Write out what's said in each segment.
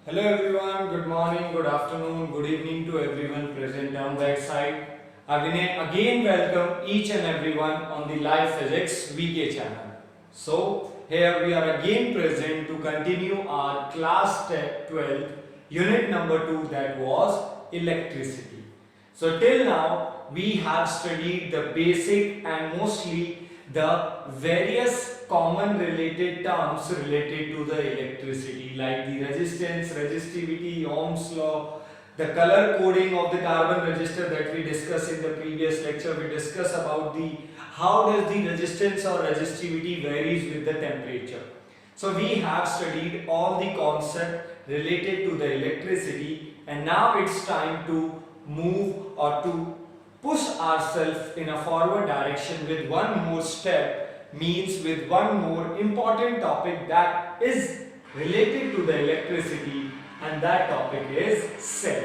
Hello everyone, good morning, good afternoon, good evening to everyone present on that side. Again welcome each and everyone on the Live Physics VK channel. So here we are again present to continue our class 12 unit number 2, that was electricity. So till now we have studied the basic and mostly the various common related terms related to the electricity, like the resistance, resistivity, Ohm's law, the color coding of the carbon register that we discussed in the previous lecture. We discussed about the how does the resistance or resistivity varies with the temperature. So we have studied all the concept related to the electricity, and now it's time to move or to push ourselves in a forward direction with one more step, means with one more important topic that is related to the electricity, and that topic is cell.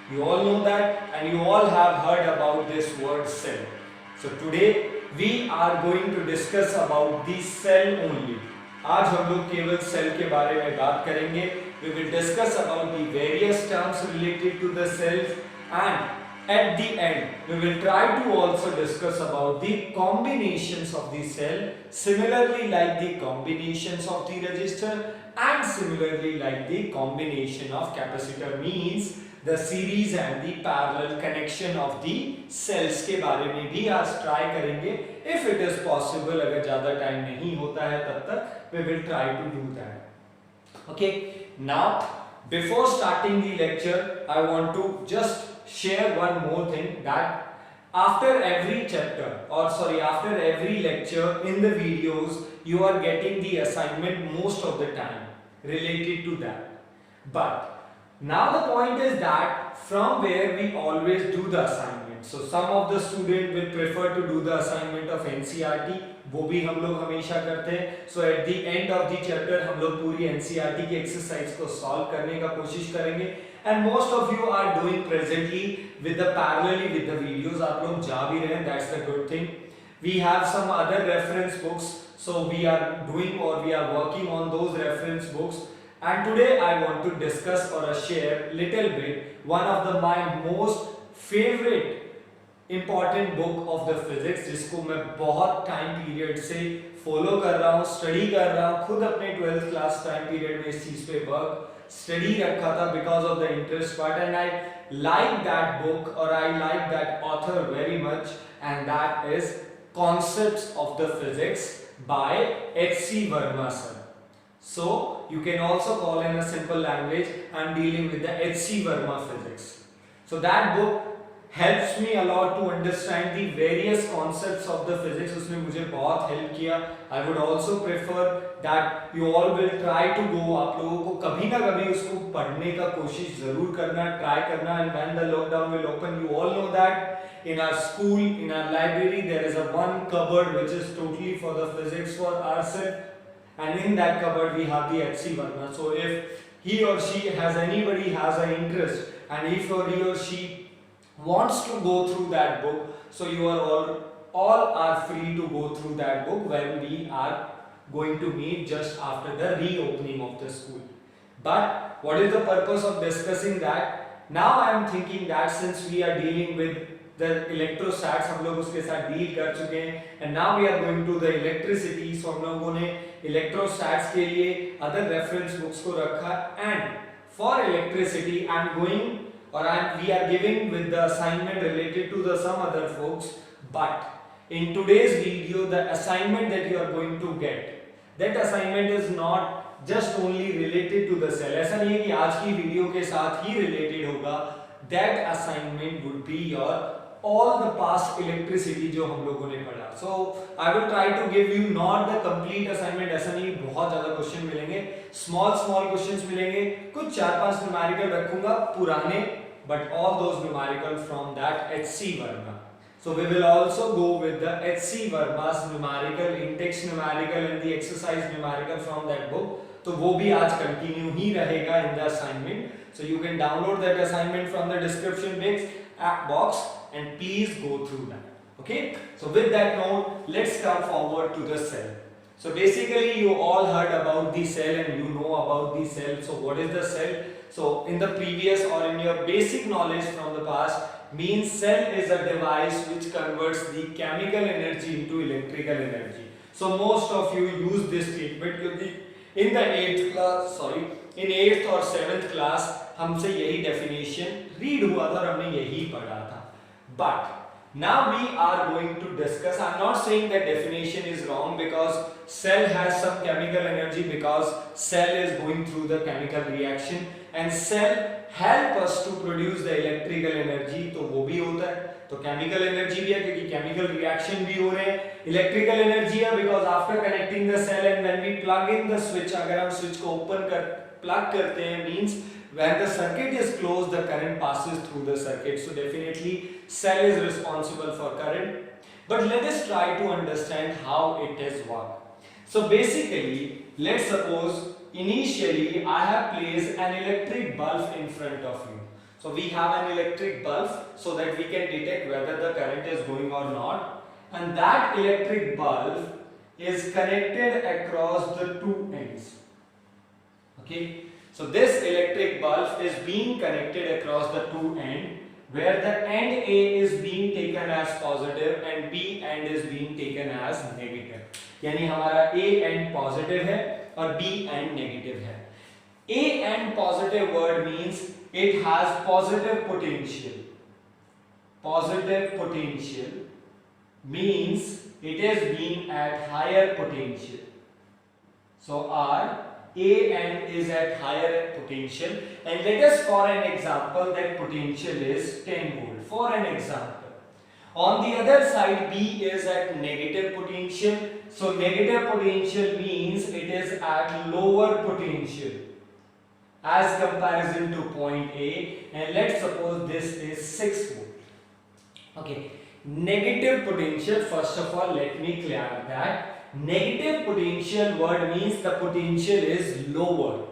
You all know that, and you all have heard about this word cell. So today we are going to discuss about the cell only. आज हम लोग केवल cell के बारे में बात करेंगे. We will discuss about the various terms related to the cells, and at the end we will try to also discuss about the combinations of the cell, similarly like the combinations of the resistor and similarly like the combination of capacitor, means the series and the parallel connection of the cells के बारे में भी आज try करेंगे. If it is possible, अगर ज़्यादा time नहीं होता है तब तक we will try to do that. Okay, now before starting the lecture I want to just share one more thing, that after every chapter, or sorry, after every lecture in the videos you are getting the assignment most of the time related to that. But now the point is that from where we always do the assignment. So some of the student will prefer to do the assignment of NCERT, वो भी हम लोग हमेशा करते हैं. So at the end of the chapter हम लोग पूरी NCERT की एक्सरसाइज को सॉल्व करने का कोशिश करेंगे. And most of you are doing presently with the parallelly with the videos. आप लोग जा भी रहे हैं, that's the good thing. We have some other reference books, so we are doing or we are working on those reference books. And today I want to discuss or share little bit one of the my most favorite important book of the physics, जिसको मैं बहुत time period से follow कर रहा हूँ, study कर रहा हूँ. खुद अपने 12th क्लास टाइम पीरियड में इस चीज पे वर्क स्टडी रखा था because of the interest part, and I like that book और I like that author very much, and that is concepts of the physics by H.C. Verma sir. So you can also call in a simple language, I'm dealing with the H.C. Verma physics. So that book helps me a lot to understand the various concepts of the physics. उसने मुझे बहुत help किया. I would also prefer that you all will try to go, आप लोगों को कभी ना कभी उसको पढ़ने का कोशिश जरूर करना, ट्राई करना. And when the lockdown will open, you all know that in our school, in our library, there is a one cupboard which is totally for the physics for ourselves, and in that cupboard we have the H.C. Verma. So if he or she anybody has an interest, and if he or she wants to go through that book, so you are all are free to go through that book when we are going to meet just after the reopening of the school. But what is the purpose of discussing that? Now I am thinking that since we are dealing with the electrostats, हम लोग उसके साथ deal कर चुके हैं, and now we are going to the electricity. So हम लोगों ने electrostats के लिए other reference books को रखा, and for electricity I am going or we are giving with the assignment related to the some other folks. But in today's video the assignment that you are going to get, that assignment is not just only related to the cell. ऐसा नहीं है कि आज की video के साथ ही related होगा. That assignment would be your all the past electricity जो हम लोगों ने पढ़ा. So I will try to give you not the complete assignment. ऐसा नहीं बहुत ज़्यादा क्वेश्चन मिलेंगे, small questions मिलेंगे, कुछ 4-5 numerical रखूंगा पुराने, but all those numerical from that H.C. Verma. So we will also go with the H.C. Verma's numerical, in-text numerical and the exercise numerical from that book. तो वो भी आज continue ही रहेगा in the assignment. So you can download that assignment from the description box and please go through that. Okay. So with that note, let's come forward to the cell. So basically you all heard about the cell and you know about the cell. So what is the cell? So in the previous or in your basic knowledge from the past, means cell is a device which converts the chemical energy into electrical energy. So most of you use this statement क्योंकि in the 8th class, in 8th or 7th class हमसे यही definition read हुआ था और हमने यही पढ़ा था. But now we are going to discuss. I'm not saying that definition is wrong because cell has some chemical energy because cell is going through the chemical reaction and cell help us to produce the electrical energy. तो वो भी होता है. तो chemical energy भी है क्योंकि chemical reaction भी हो रहे हैं. Electrical energy है because after connecting the cell and when we plug in the switch, अगर हम switch को open कर plug करते हैं means when the circuit is closed the current passes through the circuit. So definitely cell is responsible for current. But let us try to understand how it is work. So basically, let's suppose initially I have placed an electric bulb in front of you. So we have an electric bulb so that we can detect whether the current is going or not, and that electric bulb is connected across the two ends. Okay, so this electric bulb is being connected across the two ends, where the end A is being taken as positive and B end is being taken as negative. यानी हमारा A end positive है और B end negative है. A end positive word means it has positive potential. Positive potential means it is being at higher potential. So our A end is at higher potential, and let us for an example that potential is 10 volt for an example. On the other side B is at negative potential, so negative potential means it is at lower potential as comparison to point A, and let's suppose this is 6 volt. Okay, negative potential, first of all let me clear that negative potential word means the potential is lower.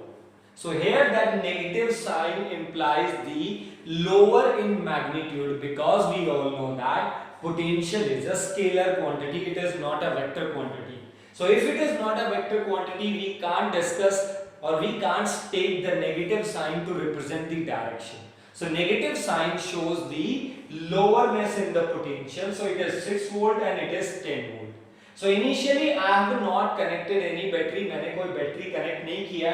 So here that negative sign implies the lower in magnitude because we all know that potential is a scalar quantity, it is not a vector quantity. So if it is not a vector quantity, we can't discuss or we can't take the negative sign to represent the direction. So negative sign shows the lowerness in the potential. So it is 6 volt and it is 10 volt. So initially I have not connected any battery, मैंने कोई battery connect नहीं किया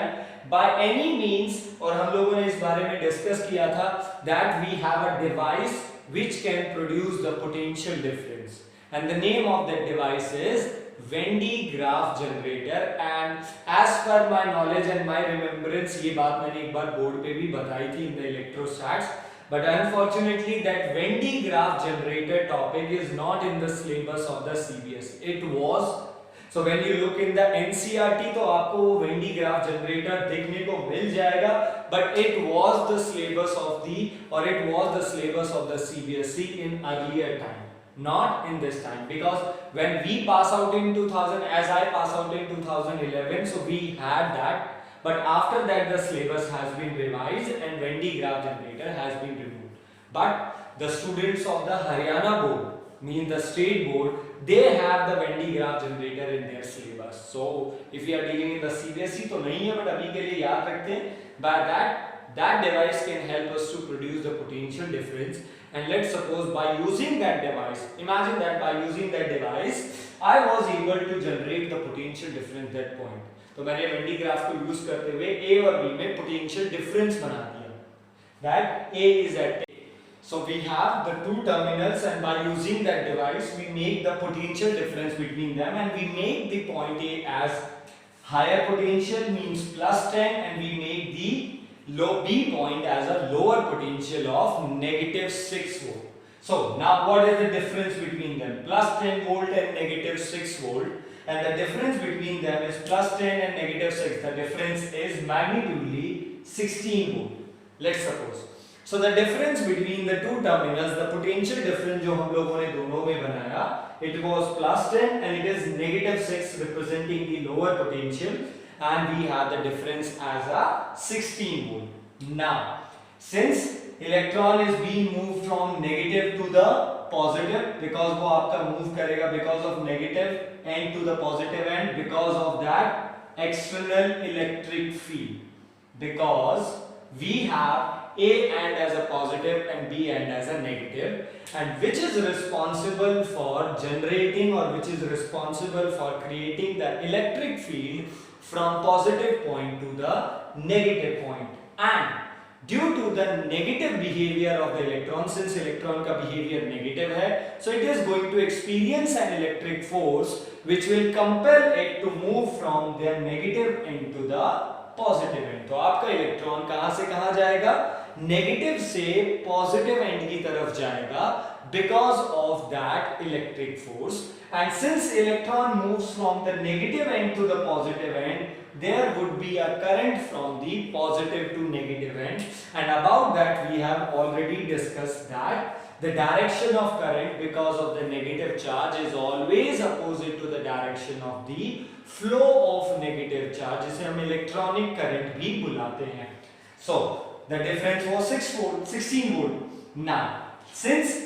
by any means, और हम लोगों ने इस बारे में डिस्कस किया था that we have a device which can produce the potential difference, and the name of that device is Venn diagram generator. And as per my knowledge and my remembrance, ये बात मैंने एक बार बोर्ड पे भी बताई थी in the electrostats. But unfortunately that Venn diagram generator topic is not in the syllabus of the CBSE. It was. So when you look in the NCERT तो आपको वो Venn diagram generator देखने को मिल जाएगा. But it was the syllabus of the CBSE in earlier time, not in this time, because when we pass out in 2000, as I pass out in 2011, so we had that. But after that the syllabus has been revised and Venn diagram generator has been removed. But the students of the Haryana board, mean the state board, they have the Venn diagram generator in their syllabus. So if you are dealing in the CBSE तो नहीं है, but अभी के लिए याद रखते हैं. By that device can help us to produce the potential difference. And let's suppose by using that device, imagine that by using that device I was able to generate the potential difference that point. तो मैंने Venn diagram को use करते हुए A और B में potential difference बना दिया. That A is at A. So we have the two terminals, and by using that device we make the potential difference between them, and we make the point A as higher potential means plus 10, and we make the low B point as a lower potential of negative 6 volt. So now what is the difference between them? Plus 10 volt and negative 6 volt. And the difference between them is plus 10 and negative 6. The difference is magnitudely 16 volt. Let's suppose. So the difference between the two terminals, the potential difference जो हम लोगों ने दोनों में बनाया, it was plus 10 and it is negative 6 representing the lower potential, and we have the difference as a 16 volt. Now, since electron is being moved from negative to the positive, because वो आपका move करेगा because of negative end to the positive end, because of that external electric field, because we have A end as a positive and B end as a negative, and which is responsible for generating or which is responsible for creating the electric field from positive point to the negative point. And due to the negative behavior of the electron, since electron का behavior negative है, so it is going to experience an electric force which will compel it to move from their negative end to the positive end. तो आपका electron कहां से कहां जाएगा? Negative से positive and की तरफ जाएगा because of that electric force. And since electron moves from the negative end to the positive end, there would be a current from the positive to negative end, and about that we have already discussed that the direction of current because of the negative charge is always opposite to the direction of the flow of negative charge, जिसे हम electronic current भी बुलाते हैं. So the difference was 16 volt. Now since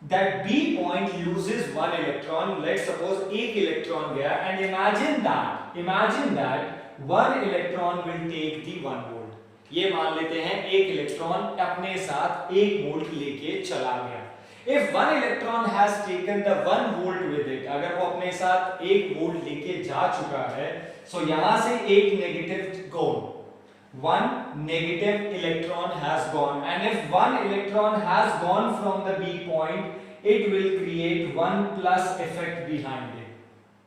that B point loses one electron, let's suppose एक electron गया, and imagine that one electron will take the 1 volt. ये मान लेते हैं एक इलेक्ट्रॉन अपने साथ 1 वोल्ट लेके चला गया. If one electron has taken the 1 volt with it, अगर वो अपने साथ 1 वोल्ट लेके जा चुका है, so यहाँ से एक negative gone. One negative electron has gone, and if one electron has gone from the B point, it will create 1 plus effect behind it.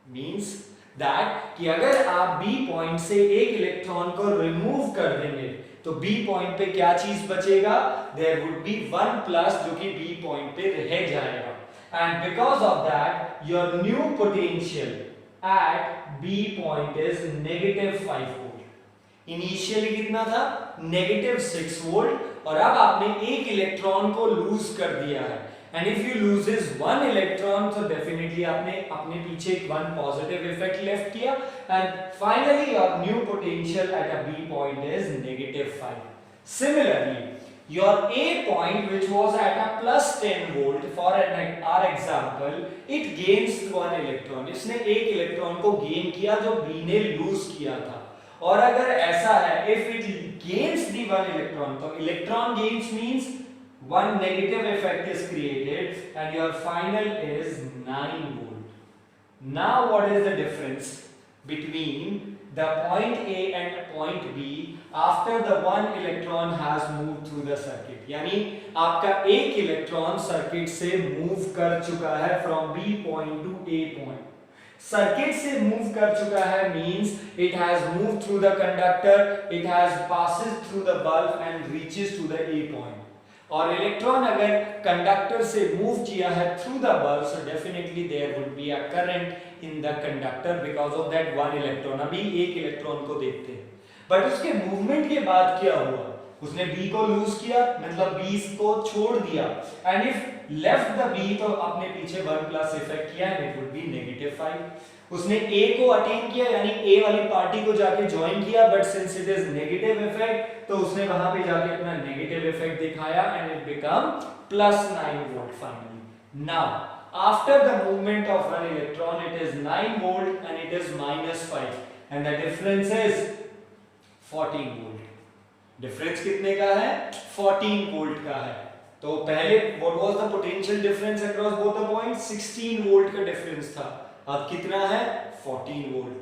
Means that कि अगर आप B point से एक इलेक्ट्रॉन को रिमूव कर देंगे तो B point पे क्या चीज बचेगा? There would be 1 plus जो कि B point पे रह जाएगा, and because of that your new potential at B point is negative 5 volt. Initially कितना था? negative 6 volt, और अब आपने एक इलेक्ट्रॉन को लूज कर दिया है, and if you loses one electron तो definitely आपने अपने पीछे एक 1 positive effect left किया, and finally your new potential at a B point is negative 5. Similarly your A point which was at a plus 10 volt for our example, it gains 1 electron. इसने एक electron को gain किया जो B ने loose किया था, और अगर ऐसा है if it gains the 1 electron, तो electron gains means 1 negative effect is created and your final is 9 volt. Now what is the difference between the point A and point B after the 1 electron has moved through the circuit? यानी आपका एक electron circuit से move कर चुका है from B point to A point. Circuit से move कर चुका है means it has moved through the conductor, it has passes through the bulb and reaches to the A point. और इलेक्ट्रॉन अगर कंडक्टर से मूव किया है through the bulb, so definitely there would be a current in the conductor because of that one electron. अभी एक electron को देखते हैं, बट उसके मूवमेंट के बाद क्या हुआ? उसने B को लूज किया, मतलब B को छोड़ दिया, and if left the B तो अपने पीछे 1 plus इफेक्ट किया and it would be negative 5. उसने A को अटेन किया यानी A वाली पार्टी को जाके ज्वाइन किया, but since it is negative effect तो उसने वहां पे जाके अपना नेगेटिव इफेक्ट दिखाया and it become plus 9 volt finally. Now after the movement of one electron it is 9 volt and it is minus 5 and the difference is 14 volt. Difference कितने का है? 14 वोल्ट का है. तो पहले what was the potential difference across both the points? 16 volt का डिफरेंस था. अब कितना है? 14 volt.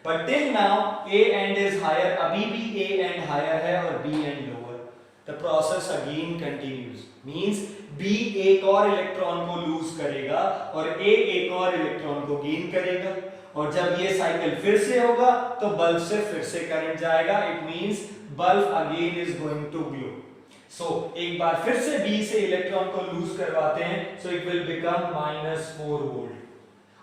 But till now A end is higher, अभी भी A एंड हायर है और B end lower. The process again continues, means B एक और इलेक्ट्रॉन को लूज करेगा और A एक और इलेक्ट्रॉन को गेन करेगा, और जब ये साइकिल फिर से होगा तो बल्ब से फिर से करंट जाएगा. It means bulb again is going to glow. So एक बार फिर से B से इलेक्ट्रॉन को लूज करवाते हैं, so it will become minus 4 volt.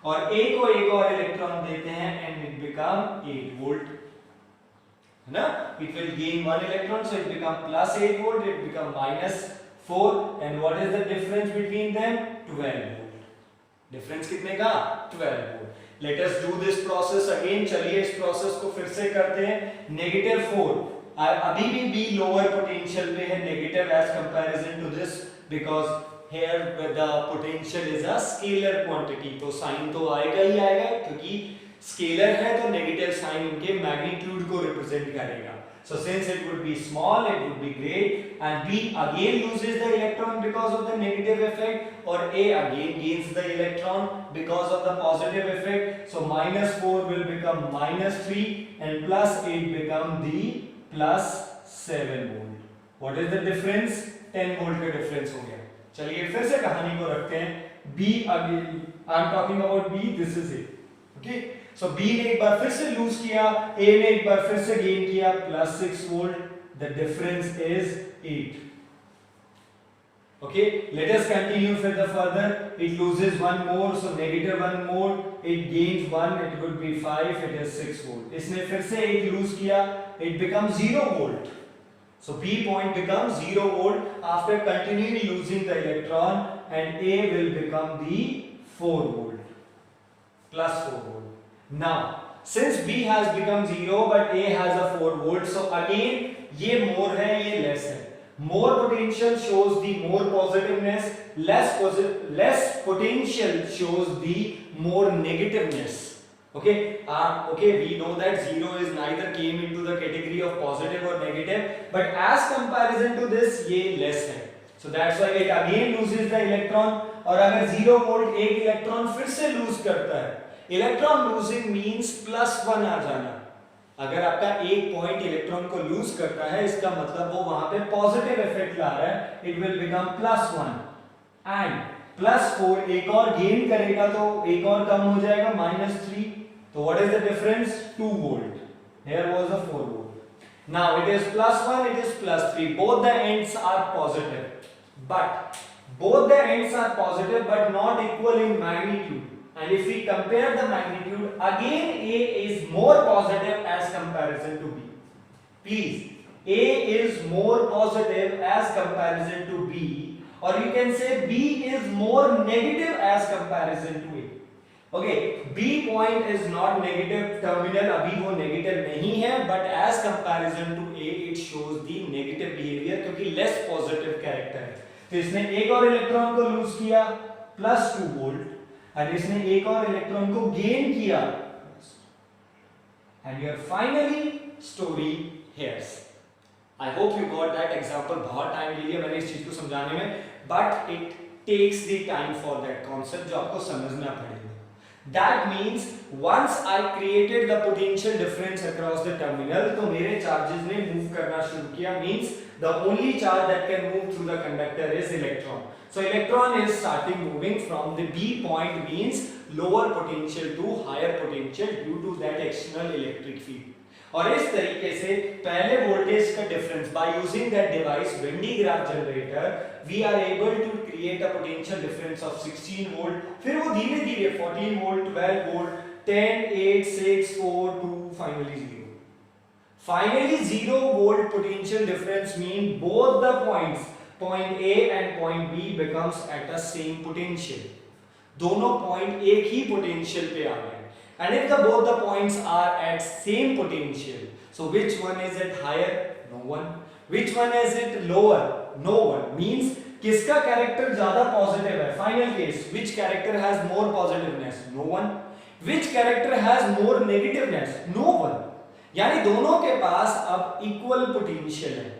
और A को एक और इलेक्ट्रॉन देते हैं and it become 8 volt. है ना? It will gain 1 electron, so it become plus 8 volt. It become minus 4, and what is the difference between them? 12 volt. Difference कितने का? 12 volt. Let us do this process again. चलिए इस process को फिर से करते हैं. negative 4. अभी भी B लोअर पोटेंशियल पे है, negative as comparison to this, because here the potential is a scalar quantity, तो साइन तो आएगा ही आएगा, क्योंकि स्केलर है तो नेगेटिव साइन उनके मैग्नीट्यूड को रिप्रेजेंट करेगा. So since it would be small, it would be great, and B again loses the electron because of the negative effect, or A again gains the electron because of the positive effect. So minus 4 will become minus 3 and plus 8 become the plus 7 volt. What is the difference? 10 volt का difference हो गया. चलिए फिर से कहानी को रखते हैं. B again, I am talking about B, this is it. Okay? So B ने एक बार फिर से लूज किया, A ने एक बार फिर से गेन किया, plus 6 volt. The difference is 8. Okay, let us continue further. It loses one more, so negative one more. It gains one, it would be 5. It is 6 volt. इसने फिर से एक लूज किया, it becomes 0 volt. So B point becomes 0 volt after continuing losing the electron, and A will become the 4 volt, plus 4 volt. Now, since B has become 0 but A has a 4 volt, so again ये more है, ये less है. More potential shows the more positiveness, less potential shows the more negativeness. Okay, we know that 0 is neither came into the category of positive or negative, but as comparison to this ये less है. So that's why it again loses the electron. और अगर 0 volt एक electron फिर से loose करता है, electron losing means +1 आ जाना. अगर आपका एक पॉइंट इलेक्ट्रॉन को लूज करता है, इसका मतलब वो वहां पे पॉजिटिव इफेक्ट ला रहा है. इट विल बिकम +1 एंड +4 एक और गेन करेगा तो एक और कम हो जाएगा -3. तो what is the difference? 2 volt. Here was a 4 volt. Now it is +1, it is +3. both the ends are positive, but not equal in magnitude. And if we compare the magnitude, again A is more positive as comparison to B. Please, A is more positive as comparison to B, or you can say B is more negative as comparison to A. Okay, B point is not negative terminal, अभी वो negative नहीं है, but as comparison to A it shows the negative behavior क्योंकि less positive character है. तो इसने एक और इलेक्ट्रॉन को लूज किया +2 वोल्ट, और इसने एक और इलेक्ट्रॉन को गेन किया, and your finally story here. I hope you got that example. बहुत टाइम ले लिया मैंने इस चीज को समझाने में, but it takes the time for that concept जो आपको समझना पड़ेगा. That means once I created the potential difference across the terminal, तो मेरे charges ने move करना शुरू किया. Means the only charge that can move through the conductor is electron. So electron is starting moving from the B point, means lower potential to higher potential due to that external electric field. और इस तरीके से पहले voltage का difference by using that device Venn graph generator we are able to create a potential difference of 16 volt. फिर वो धीरे धीरे 14 volt, 12 volt, 10, 8, 6, 4, 2, finally 0. Finally 0 volt potential difference mean both the points, point A and point B becomes at the same potential. दोनों point एक ही potential पे आ गए. And if both the points are at same potential, so which one is it higher? No one. Which one is it lower? No one. Means किसका character ज्यादा positive है? Final case, which character has more positiveness? No one. Which character has more negativeness? No one. यानी दोनों के पास अब equal potential है.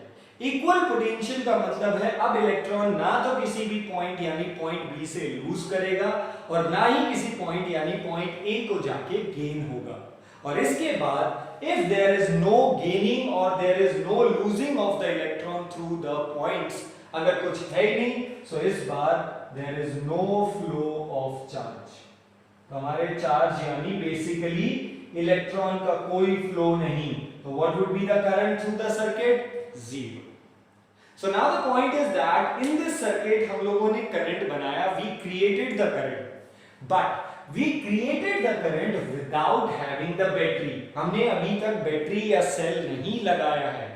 Equal potential का मतलब है अब इलेक्ट्रॉन ना तो किसी भी पॉइंट यानी पॉइंट बी से लूज करेगा और ना ही किसी पॉइंट यानी पॉइंट ए को जाके गेन होगा. और इसके बाद if there is no gaining और there is no losing of the electron through the points, अगर कुछ है ही नहीं, सो इस बार there is no flow of charge. हमारे चार्ज यानी बेसिकली इलेक्ट्रॉन का कोई फ्लो नहीं. तो what would be the current through the circuit? 0. So now the point is that in this circuit हम लोगों ने करंट बनाया, we created the current, but we created the current without having the battery. हमने अभी तक battery या cell नहीं लगाया है,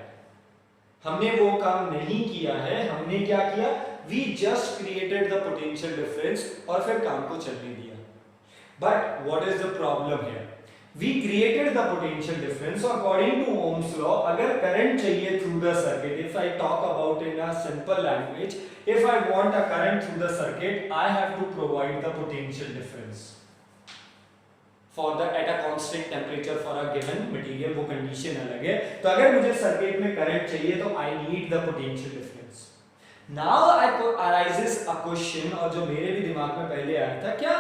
हमने वो काम नहीं किया है. हमने क्या किया? We just created the potential difference और फिर काम को चलने दिया. But what is the problem here? We created the potential difference. So according to Ohm's law, अगर current चाहिए through the circuit, if I talk about in a simple language, if I want a current through the circuit, I have to provide the potential difference. For the at a constant temperature for a given material, वो condition अलग है। तो अगर मुझे circuit में current चाहिए तो I need the potential difference. Now arises a question, और जो मेरे भी दिमाग में पहले आया था, क्या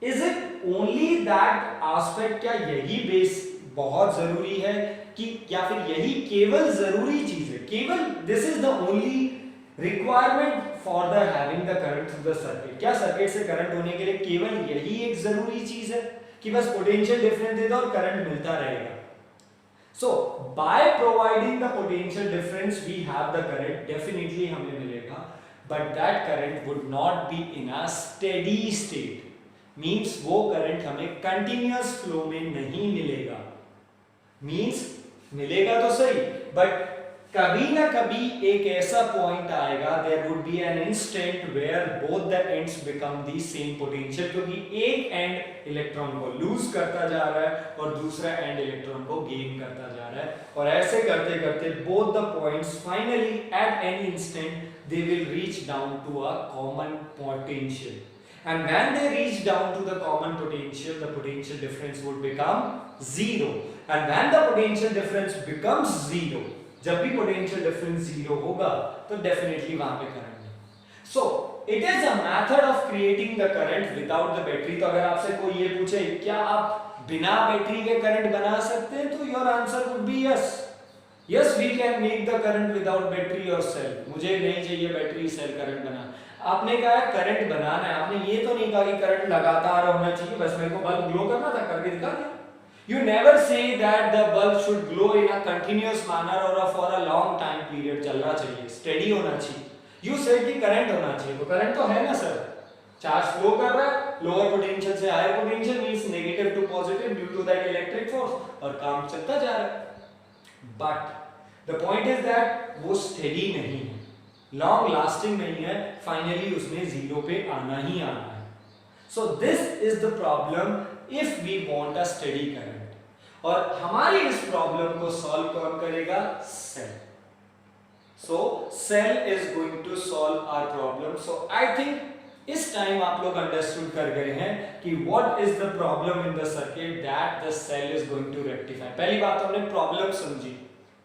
is it only that aspect, क्या यही बेस बहुत जरूरी है कि, या फिर यही केवल जरूरी चीज है, केवल this is the only requirement for the having the current through the circuit? क्या सर्किट से करंट होने के लिए केवल यही एक जरूरी चीज है कि बस पोटेंशियल डिफरेंस दे दो और करंट मिलता रहेगा? So by providing the potential difference we have the current, definitely हमें मिलेगा, but that current would not be in a steady state, means वो current हमें continuous flow में नहीं मिलेगा। means मिलेगा तो सही, but कभी ना कभी एक ऐसा पॉइंट आएगा, there would be an instant where both the ends become the same potential, क्योंकि एक एंड इलेक्ट्रॉन को लूज करता जा रहा है और दूसरा एंड इलेक्ट्रॉन को गेन करता जा रहा है, और ऐसे करते करते both the points finally at any instant they will reach down to a common potential, and when they reach down to the common potential, the potential difference would become zero, and when the potential difference becomes zero, जब भी potential difference zero होगा तो definitely वहां पे current है। So it is a method of creating the current without the battery. तो अगर आपसे कोई ये पूछे क्या आप बिना बैटरी के करंट बना सकते हैं, तो your answer would be yes, yes we can make the current without battery और सेल। मुझे नहीं चाहिए बैटरी सेल करंट बना। आपने कहा करंट बनाना है, आपने ये तो नहीं कहा कि करंट लगातार होना चाहिए, बस मेरे को बल्ब ग्लो करना था, करके दिखा दिया। You never say that the bulb should glow in a continuous manner or for a long time period, चलना चाहिए, steady होना चाहिए। You said कि करंट होना चाहिए, तो करंट तो है ना सर, चार्ज फ्लो कर रहा है लोअर पोटेंशियल से higher potential, means negative to positive due to that electric force, और काम चलता जा रहा है। But the point is that वो स्टेडी नहीं है, लॉन्ग लास्टिंग नहीं है, फाइनली उसमें जीरो पे आना ही आना है। So this is the problem if we want a steady current, और हमारी इस प्रॉब्लम को सॉल्व कौन करेगा? Cell. So cell is going to solve our problem. So I think इस टाइम आप लोग अंडरस्टूड कर गए हैं कि what is the problem in the circuit that the cell is going to rectify. पहली बात तो हमने प्रॉब्लम समझी,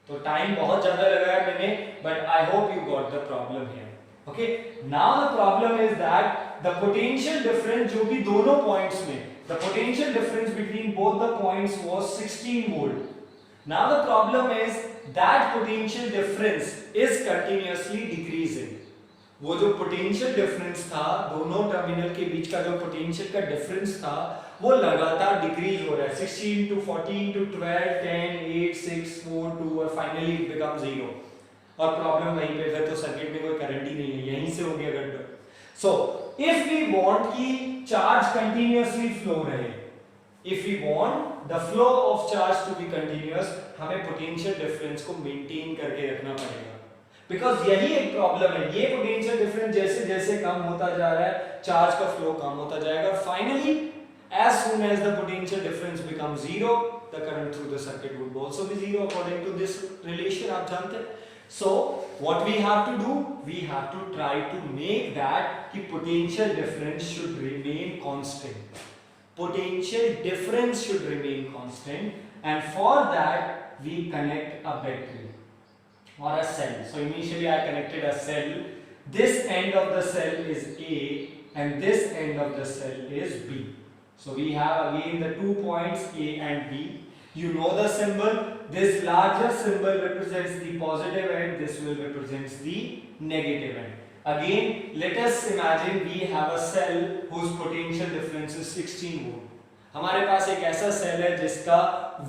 तो टाइम बहुत ज्यादा लगाया मैंने, but I hope you got the problem here. Okay, now the problem is that the potential difference जो कि दोनों पॉइंट्स में, the potential difference between both the points was 16 volt. Now the problem is that potential difference is continuously decreasing. वो जो potential difference था, दोनों terminal के बीच का जो potential का difference था, वो लगातार decrease हो रहा है, 16 to 14 to 12, 10, 8, 6, 4, 2, और finally it becomes 0. और problem वहीं पे, फिर तो सर्किट में कोई करंट ही नहीं है, यहीं से हो गया गड़बड़। So if we want कि charge continuously flow रहे, if we want the flow of charge to be continuous, हमें potential difference को maintain करके रखना पड़ेगा, because यही एक problem है। ये potential difference जैसे जैसे कम होता जा रहा है, charge का flow कम होता जाएगा, finally as soon as the potential difference becomes zero, the current through the circuit would also be zero according to this relation, आप जानते हैं। So what we have to do, we have to try to make that कि potential difference should remain constant. Potential difference should remain constant, and for that we connect a battery or a cell. So initially I connected a cell. This end of the cell is A and this end of the cell is B. So we have again the 2 points A and B. You know the symbol. This larger symbol represents the positive end, this will represents the negative end. Again, let us imagine we have a cell whose potential difference is 16 volt. हमारे पास एक ऐसा cell है जिसका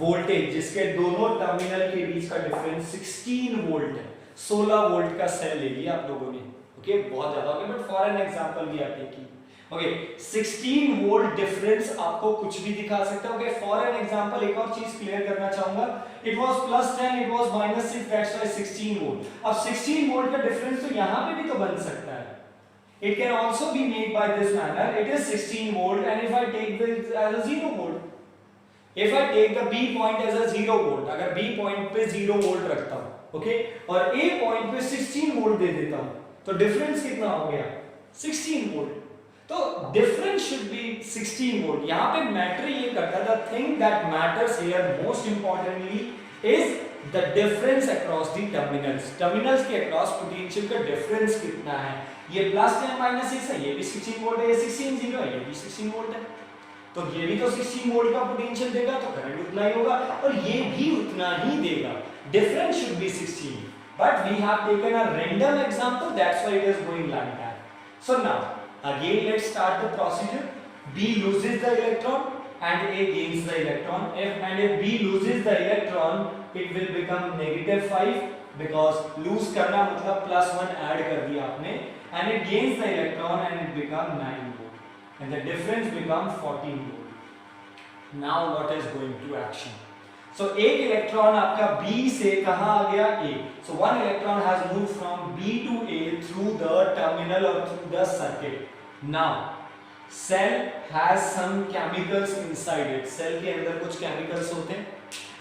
voltage, जिसके दोनों terminal के बीच का difference 16 volt है। 16 वोल्ट का सेल ले लिया आप लोगों ने, ओके, बहुत ज्यादा हो गया, बट फॉर एन एग्जांपल भी आपने की। ओके, 16 वोल्ट डिफरेंस आपको कुछ भी दिखा सकता है। ओके, फॉर एन एग्जांपल एक और चीज क्लियर करना चाहूंगा, it was +10, it was -6, that's why 16 volt. अब 16 वोल्ट का डिफरेंस तो यहां पे भी तो बन सकता है, it can also be made by this manner. It is 16 volt, and if I take this as a 0 volt, if I take the B point as a 0 volt, अगर B point पे 0 volt रखता हूँ, okay, और A point पे 16 volt दे देता हूँ, तो difference कितना हो गया? 16 वोल्ट। तो डिफरेंस शुड बी 16 वोल्ट। यहाँ पे मैटर ये करता था, thing that matters here most importantly is the difference across the terminals. Terminals के अक्रॉस पोटेंशियल का डिफरेंस कितना है। ये प्लस है माइनस है, ये भी 16 वोल्ट है, ये 16 जीरो है, ये भी 16 वोल्ट है। तो ये भी तो 16 वोल्ट का पोटेंशियल देगा, तो करंट उतना ही होगा, और ये भी उतना ही देगा। Difference should be 16, but we have taken a random example, that's why it is going like that. So now again let's start the procedure. B loses the electron and A gains the electron. If B loses the electron, it will become -5 because lose करना मतलब +1 add कर दिया आपने, and it gains the electron and it become 9 volt, and the difference become 14 volt. Now what is going to action? So एक electron आपका B से कहां आ गया A. So one electron has moved from B to A through the terminal or through the circuit. Now cell has some chemicals inside it. Cell के अंदर कुछ chemicals होते हैं,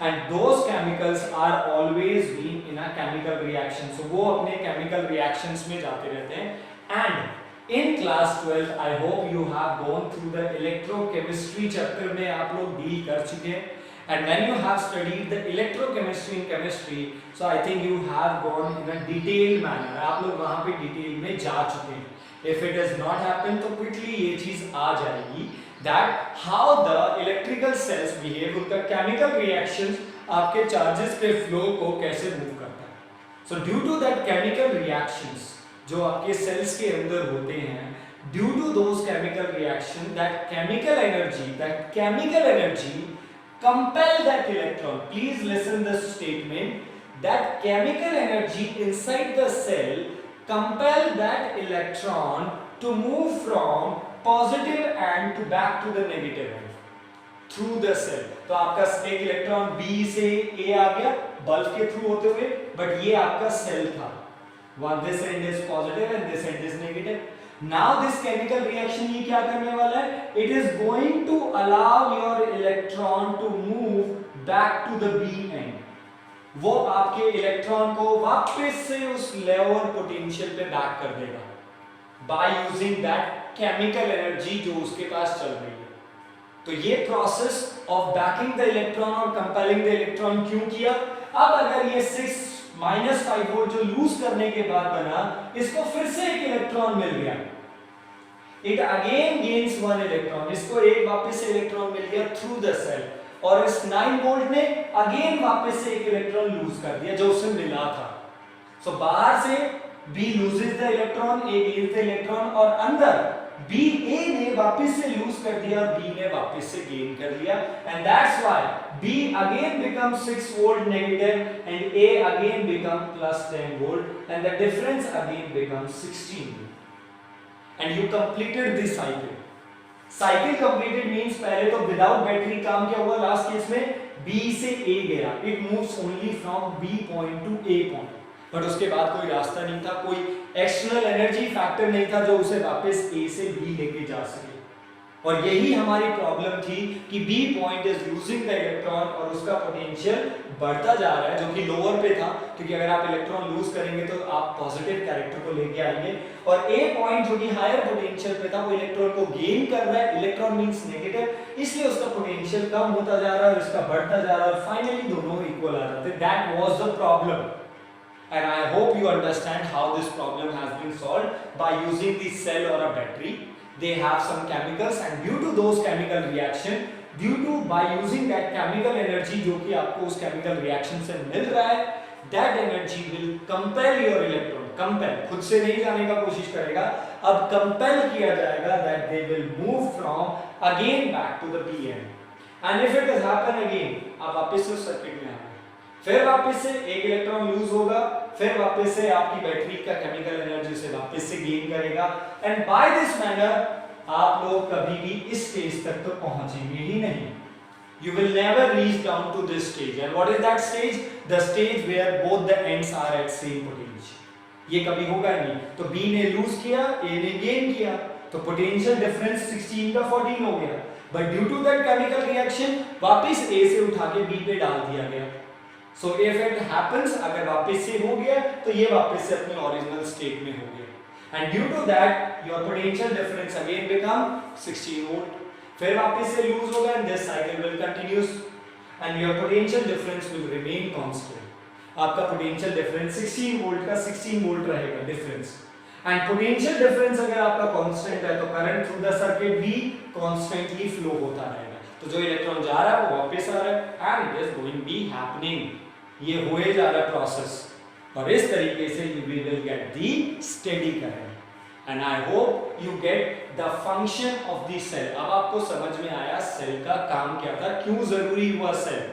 and those chemicals are always being in a chemical reaction. So वो अपने chemical reactions में जाते रहते हैं. And in class 12 I hope you have gone through the electrochemistry chapter में आप लोग deal कर चुके हैं. And when you have studied the electrochemistry in chemistry, so I think you have gone in a detailed manner. आप लोग वहाँ पे डिटेल में जा चुके हैं. If it does not happen, तो quickly ये चीज आ जाएगी that how the electrical cells behave, उनका chemical reactions आपके charges के flow को कैसे move करता है. So due to that chemical reactions जो आपके cells के अंदर होते हैं, due to those chemical reactions, that chemical energy compel that electron. Please listen this statement, that chemical energy inside the cell compel that electron to move from positive end to back to the negative end through the cell. तो आपका एक electron B से A आ गया bulb के through होते हुए, but ये आपका सेल था. One this end is positive and this end is negative. Now this chemical reaction ये क्या करने वाला है? It is going to allow your electron to move back to the B end. वो आपके इलेक्ट्रॉन को वापस से उस lower potential पे बैक कर देगा by using that chemical energy जो उसके पास चल रही है. तो ये process of backing the electron और compelling the electron क्यों किया? अब अगर ये 5 वोल्ट जो लूज करने के बाद बना, इसको फिर से एक इलेक्ट्रॉन मिल गया. It again gains 1 इलेक्ट्रॉन, इसको एक वापस से इलेक्ट्रॉन मिल गया थ्रू द सेल, और इस 9 वोल्ट ने अगेन वापस से एक इलेक्ट्रॉन लूज कर दिया जो उसे मिला था. सो बाहर से B loses the electron, A gains the electron, और अंदर B A ने वापस से लूज कर दिया, B ने वापस से गेन कर लिया, and that's why B again becomes 6 volt negative and A again become plus 10 volt, and the difference again becomes 16 volt. And you completed this cycle. Cycle completed means पहले तो without battery काम क्या हुआ last case में, B से A गया, it moves only from B point to A point, but उसके बाद कोई रास्ता नहीं था, कोई एक्सटर्नल एनर्जी फैक्टर नहीं था जो उसे वापस A से B लेके जा सके. और यही हमारी प्रॉब्लम थी कि B point is losing the electron और उसका पोटेंशियल बढ़ता जा रहा है, जो कि लोअर पे था, क्योंकि अगर आप इलेक्ट्रॉन लूज करेंगे तो आप पॉजिटिव कैरेक्टर को लेके आएंगे, और A पॉइंट जो कि हायर पोटेंशियल पे था वो इलेक्ट्रॉन को गेन कर रहा है, इलेक्ट्रॉन मींस नेगेटिव, इसलिए उसका पोटेंशियल कम होता जा रहा है और इसका बढ़ता जा रहा है, और फाइनली दोनों इक्वल आ जाते हैं. That was the problem. And I hope you understand how this problem has been solved by using the cell or a battery. They have some chemicals, and due to those chemical reaction, by using that chemical energy जो कि आपको उस chemical reaction से मिल रहा है, that energy will compel your electron. Compel, खुद से नहीं जाने का कोशिश करेगा, अब compel किया जाएगा that they will move from again back to the B end. And if it has happened again, आप वापस से सर्किट में आए, फिर वापस से एक इलेक्ट्रॉन लूज होगा, फिर वापस से आपकी बैटरी का केमिकल एनर्जी से वापस से गेन करेगा, एंड बाय दिस मैनर आप लोग कभी भी इस स्टेज तक तो पहुंचेंगे ही नहीं. You will never reach down to this stage. And what is that stage? The stage where both the ends are at same potential. ये कभी होगा नहीं. तो B ने लूज किया, A ने गेन किया, तो पोटेंशियल डिफरेंस 16 का 14 हो गया. But due to that chemical reaction, वापस A से उठा के B पे डाल दिया गया. So if it happens, अगर वापस से हो गया तो ये वापस से अपनी ओरिजिनल स्टेट में हो गया. and due to that your potential difference again become 16 volt. फिर वापस से लूज होगा and this cycle will continues and your potential difference will remain constant. आपका potential difference 16 वोल्ट का 16 वोल्ट रहेगा difference, and potential difference अगर आपका constant है तो current through the circuit भी constantly flow होता रहेगा. तो जो इलेक्ट्रॉन जा रहा है वो वापस आ रहा है and it is going be happening. ये होए जा रहा प्रोसेस और इस तरीके से we will get the steady current. And I hope you get the function of the cell. अब आपको समझ में आया सेल का काम क्या था, क्यों जरूरी हुआ cell.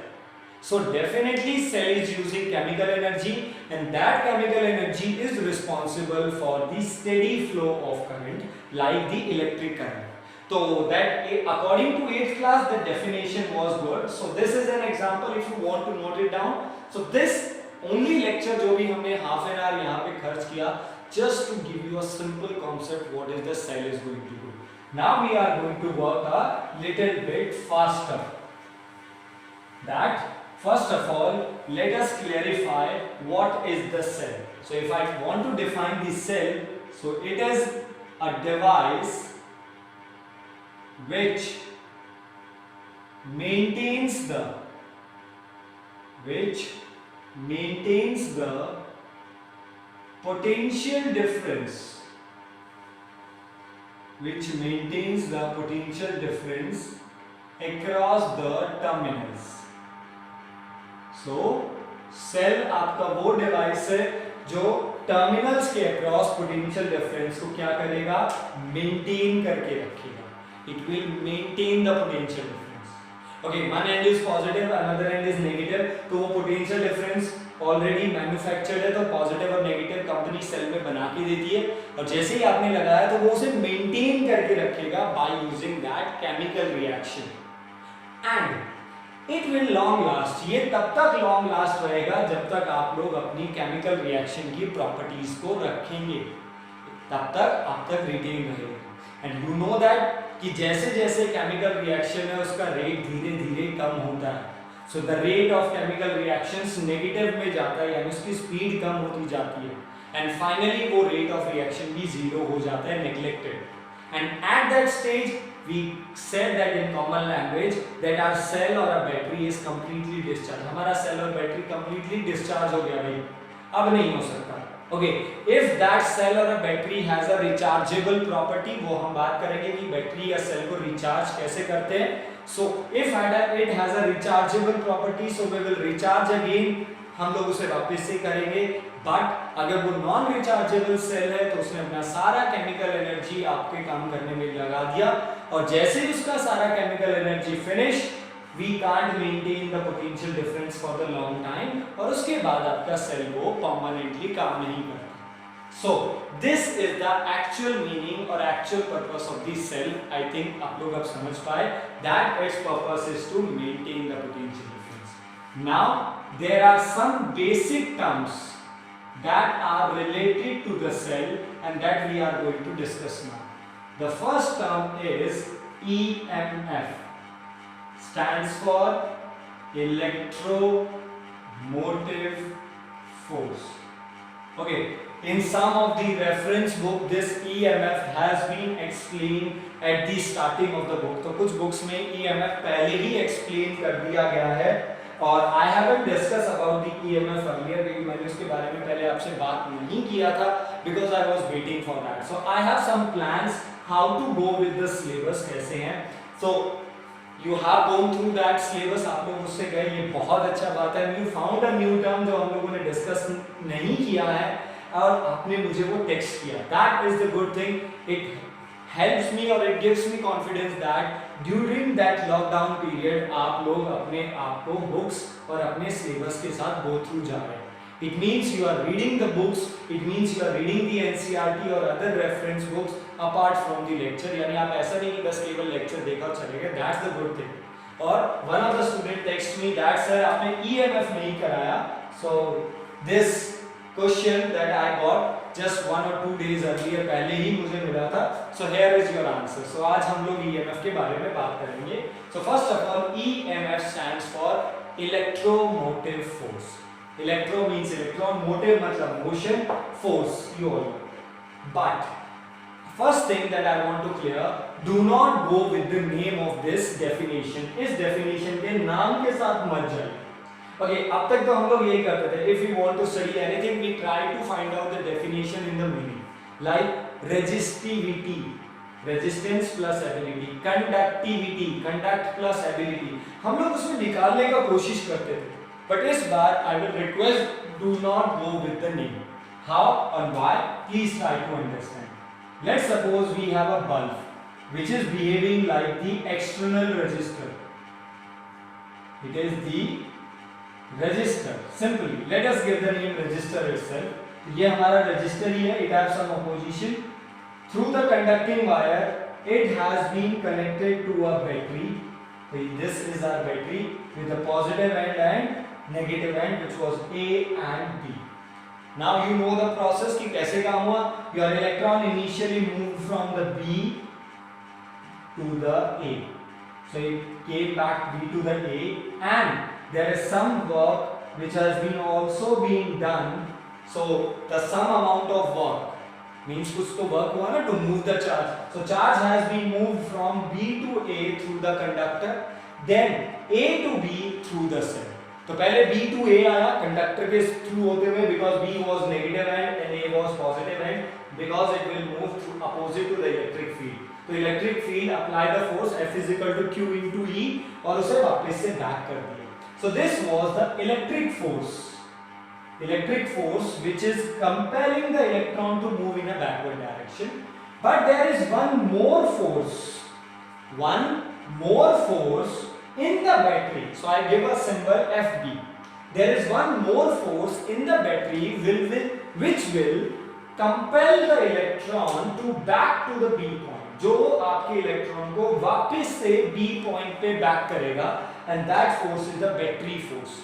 So definitely cell is using chemical energy and that chemical energy is responsible for the steady flow of current like the electric current. So that according to 8th class the definition was good. So this is an example if you want to note it down. So this only lecture जो भी हमने half an hour यहाँ पे खर्च किया just to give you a simple concept what is the cell is going to do. Now we are going to work a little bit faster. That first of all let us clarify what is the cell. So if I want to define the cell, so it is a device which maintains the potential difference across the terminals. So cell आपका वो device है जो terminals के across potential difference को क्या करेगा, maintain करके रखेगा. It will maintain the potential difference. Okay, one and is positive another and is negative. तो वो पोटेंशियल डिफरेंस ऑलरेडी मैन्युफैक्चर्ड है तो पॉजिटिव और नेगेटिव कंपनी सेल में बना के देती है और जैसे ही आपने लगाया तो वो उसे मेंटेन करके रखेगा by using that chemical reaction and it will long last. ये तब तक लॉन्ग लास्ट रहेगा जब तक आप लोग अपनी केमिकल रिएक्शन की प्रॉपर्टीज को रखेंगे, तब तक आप तक रिटेन रहेगा. एंड यू नो दैट कि जैसे जैसे केमिकल रिएक्शन है उसका रेट धीरे धीरे कम होता है. So the rate of chemical reactions negative में जाता है यानी उसकी स्पीड कम होती जाती है and finally वो rate of reaction भी zero हो जाता है, neglected. And at that stage we said that in common language that our cell or a battery is completely discharged. हमारा cell और battery completely discharge हो गया भाई, अब नहीं हो सकता. Okay, if that cell or a battery has a rechargeable property, वो हम बात करेंगे कि बैटरी या सेल को रिचार्ज कैसे करते हैं. So if it has a rechargeable property, so we will recharge again. हम लोग उसे वापस से करेंगे. बट अगर वो नॉन रिचार्जेबल सेल है तो उसने अपना सारा केमिकल एनर्जी आपके काम करने में लगा दिया और जैसे ही उसका सारा chemical energy finish, we can't maintain the potential difference for the long time और उसके बाद आपका सेल वो permanently काम नहीं करता. So this is the actual meaning or actual purpose of the cell. I think आप लोग अब समझ पाए that its purpose is to maintain the potential difference. Now there are some basic terms that are related to the cell and that we are going to discuss now. The first term is EMF. Stands for electromotive force. Okay, in some of the reference book this EMF has been explained at the starting of the book. तो कुछ books में EMF पहले ही explain कर दिया गया है और I haven't discussed about the EMF earlier क्योंकि मैंने उसके बारे में पहले आपसे बात नहीं किया था because I was waiting for that. So I have some plans how to go with the syllabus कैसे हैं. So you have gone through that syllabus, आप लोग उससे गए, ये बहुत अच्छा बात है. You found a new term जो हम लोगों ने डिस्कस नहीं किया है और आपने मुझे वो टेक्स्ट किया. That is the good thing. It helps me or it gives me confidence that during that lockdown period आप लोग अपने आप को books और अपने syllabus के साथ go through जा रहे हैं. It means you are reading the books. It means you are reading the NCERT और other reference books apart from the lecture. यानी आप ऐसा नहीं कि बस केवल lecture देखा और चले गए. That's the good thing. और one of the student text me that sir आपने EMF नहीं कराया. So this question that I got just 1 or 2 days earlier पहले ही मुझे मिला था. So here is your answer. So आज हम लोग EMF के बारे में बात करेंगे. So first of all EMF stands for electromotive force. Electro means electron, motive मतलब motion, force you all. But first thing that I want to clear, do not go with the name of this definition. इस definition के नाम के साथ मत जाइए. Okay, अब तक तो हम लोग यही करते थे. If we want to study anything, we try to find out the definition in the meaning. Like resistivity, resistance plus ability, conductivity, conduct plus ability. हम लोग उसमें निकालने का कोशिश करते थे. But इस बार I will request, do not go with the name. How and why? Please try to understand. Let's suppose we have a bulb which is behaving like the external resistor. It is the resistor. Simply, let us give the name resistor itself. ये हमारा resistor ही है. It has some opposition. Through the conducting wire, it has been connected to a battery. So this is our battery with the positive end and negative end, which was A and B. Now you know the process कि कैसे काम हुआ. Your electron initially moved from the B to the A. So it came back B to the A, and there is some work which has been also being done. So the some amount of work means कुछ तो work हुआ ना to move the charge. So charge has been moved from B to A through the conductor, then A to B through the cell. तो पहले B to A आया conductor के through होते हुए, because B was negative end and A was positive end, because it will move through opposite to the electric field. तो electric field apply the force F is equal to Q into E और उसे वापस से back कर दिया. So this was the electric force which is compelling the electron to move in a backward direction. But there is one more force in the battery. So I give a symbol FB. There is one more force in the battery which will compel the electron to back to the B point. जो आपके electron को वापस से B point पे back करेगा, and that force is the battery force.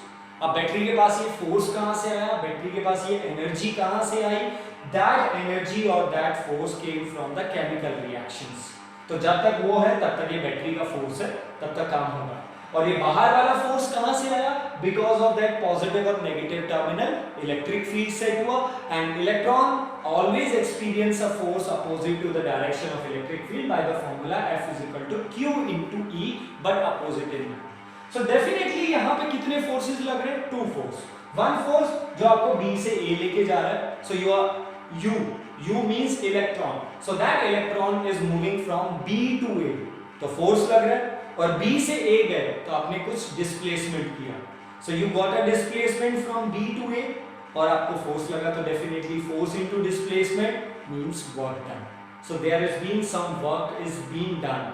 अब battery के पास ये फोर्स कहां से आया, बैटरी के पास ये एनर्जी कहां से आई? That energy or that force came from the chemical reactions. तो जब तक वो है तब तक ये बैटरी का फोर्स है, तब तक काम होगा. और ये बाहर वाला फोर्स कहां से आया? Because of that positive और negative terminal electric field set हुआ, and electron always experience a force opposite to the direction of electric field by the formula F is equal to Q into E, but opposite in manner. So definitely यहाँ पे कितने forces लग रहे हैं? Two force. One force जो आपको B से A लेके जा रहा है. So you are U means electron. So that electron is moving from B to A. तो force लग रहा है. और B से A गए तो आपने कुछ displacement किया. So you got a displacement from B to A और आपको force लगा, तो definitely force into displacement means work done. So there has been some work is being done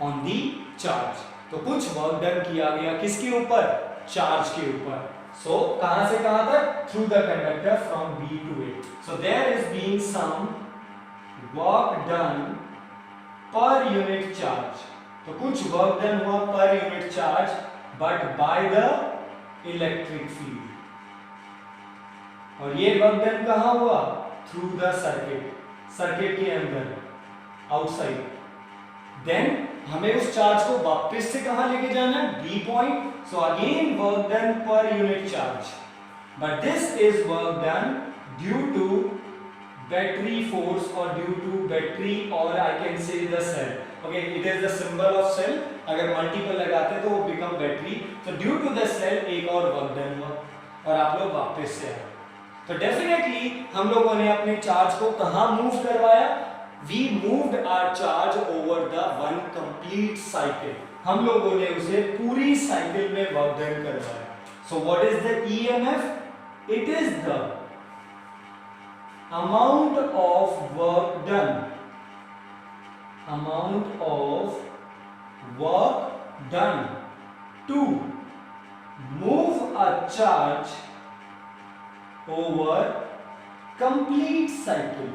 on the charge. तो कुछ वर्क डन किया गया किसके ऊपर? चार्ज के ऊपर. So कहां से कहां तक? Through the conductor from B to A. So there is being some work done per unit charge. तो कुछ वर्क डन हुआ पर unit charge, but by the electric field. और ये वर्क डन कहां हुआ? थ्रू द सर्किट के अंदर, आउटसाइड. देन हमें उस चार्ज को वापस से कहां लेके जाना है? B point. So again work done पर unit charge, but this is work done due to battery force और ड्यू टू बैटरी, और I can say the cell. Okay, it is the symbol of cell. अगर multiple लगाते तो वो become battery. तो due to the cell एक और work done हुआ और आप लोग वापस से आए. तो डेफिनेटली हम लोगों ने अपने चार्ज को कहां मूव करवाया? We moved our charge over the one complete cycle. हम लोगों ने उसे पूरी साइकिल में वर्क डन करवाया. So what is the EMF? It is the amount of work done. Amount of work done to move a charge over complete cycle.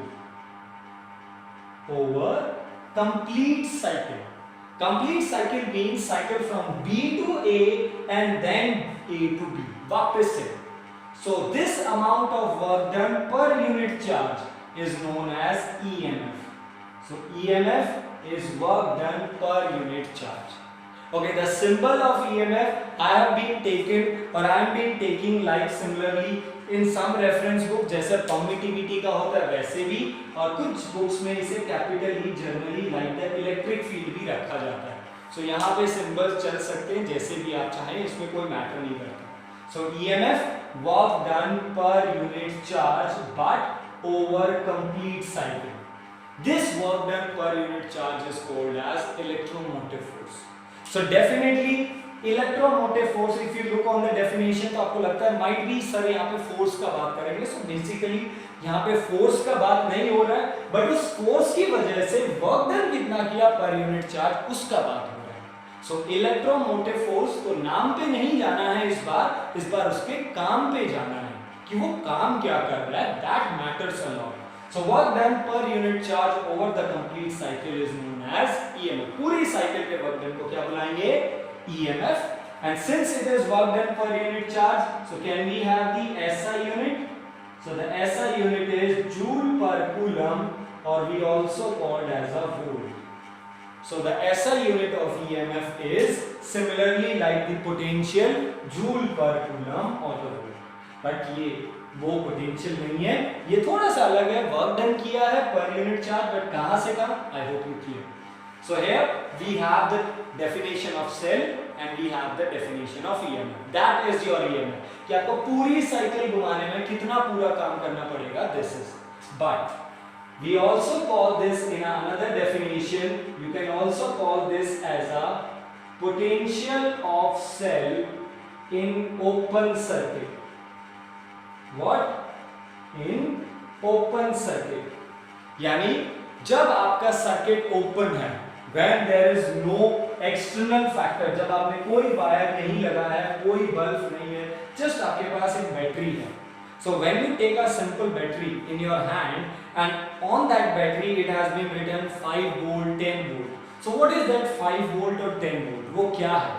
Over complete cycle. Complete cycle means cycle from B to A and then A to B. वापस से. So this amount of work done per unit charge is known as EMF. So EMF is work done per unit charge. Okay, the symbol of EMF I have been taken or I am been taking like similarly in some reference book जैसे permittivity का होता है वैसे भी, और कुछ books में इसे capital E generally like the electric field भी रखा जाता है। सो यहाँ पे सिंबल्स चल सकते हैं जैसे भी आप चाहें, इसमें कोई मैटर नहीं करता। सो ईएमएफ वर्क डन पर unit charge but over complete cycle. This work done per unit charge is called as electromotive force. So definitely electromotive force, if you look on the definition तो आपको लगता है might be sir यहाँ पे force का बात करेंगे। So basically यहाँ पे force का बात नहीं हो रहा है, but उस force की वजह से work done कितना किया per unit charge उसका बात हो रहा है। So electromotive force तो नाम पे नहीं जाना है इस बार उसके काम पे जाना है कि वो काम क्या कर रहा है, that matters a lot. So work done per unit charge over the complete cycle is known as EMF. पूरी साइकिल के वर्क डन को क्या बुलाएंगे? EMF. And since it is work done per unit charge, so can we have the SI unit? So the SI unit is joule per coulomb, or we also called as a volt. So the SI unit of EMF is similarly like the potential joule per coulomb or the volt. But ये वो potential नहीं है, ये थोड़ा सा अलग है। Work done किया है पर यूनिट चार्ज, बट कहां से कहां? I hope you clear. So here we have the definition of cell and we have the definition of EMF. That is your EMF कि आपको पूरी साइकिल घुमाने में कितना पूरा काम करना पड़ेगा, this is. But we also call this in another definition, you can also call this as a potential of cell in open circuit. What? In open circuit, यानी जब आपका सर्किट ओपन है, when there is no external factor, जब आपने कोई wire नहीं लगाया है, कोई बल्ब नहीं है, just आपके पास एक बैटरी है। So when you take a simple battery in your hand and on that battery it has been written 5 volt 10 volt. So what is that 5 volt or 10 volt? वो क्या है?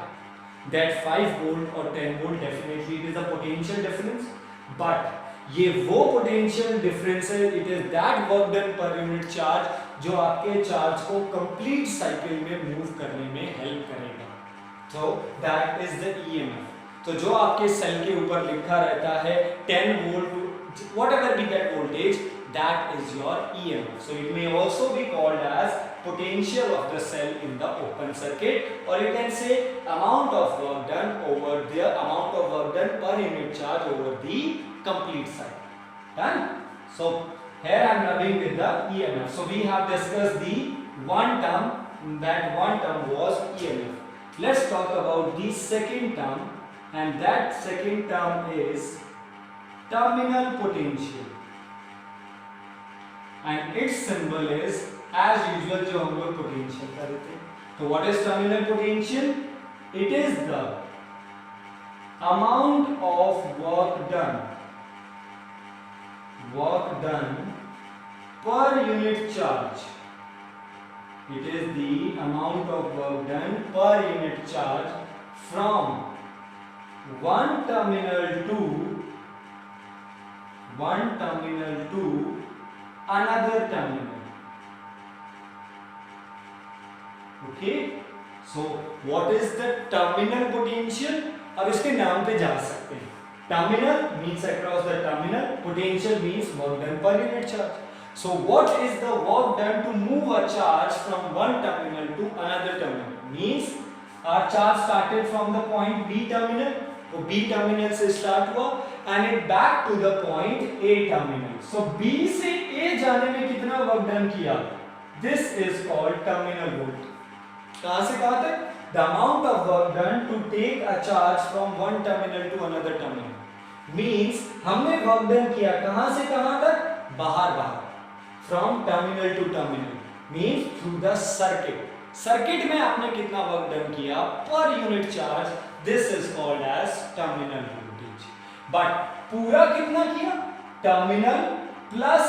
That 5 volt or 10 volt definitely it is a potential difference. But ये वो potential difference है, it is that work done पर unit charge जो आपके charge को कंप्लीट साइकिल में मूव करने में हेल्प करेगा। तो दैट इज द ईएमएफ। तो जो आपके सेल के ऊपर लिखा रहता है 10 volt, whatever be that voltage, that is your EMF. So it may also be called as potential of the cell in the open circuit, or you can say amount of work done over the amount of work done per unit charge over the complete cycle. Done? So here I am rubbing with the EMF. So we have discussed the one term, that one term was EMF. Let's talk about the second term, and that second term is terminal potential, and its symbol is as usual जो हम लोग potential का देते हैं। तो what is terminal potential? It is the amount of work done पर unit charge. It is the amount of work done पर unit charge from one terminal to another terminal. Okay, so what is the terminal potential? अब इसके नाम पे जा सकते हैं। Terminal means across the terminal, potential means work done per unit charge. So what is the work done to move a charge from one terminal to another terminal? Means our charge started from the point B terminal, तो B terminal से start हुआ and it back to the point A terminal. So B से A जाने में कितना work done किया? This is called terminal volt. कहां से कहां तक? The amount of work done to take a charge from one terminal to another terminal. Means हमने work done किया कहां से कहां तक? बाहर from terminal to terminal. Means through the circuit. सर्किट में आपने कितना वर्क डन किया per unit charge, this is called as terminal voltage. But पूरा कितना किया? Terminal plus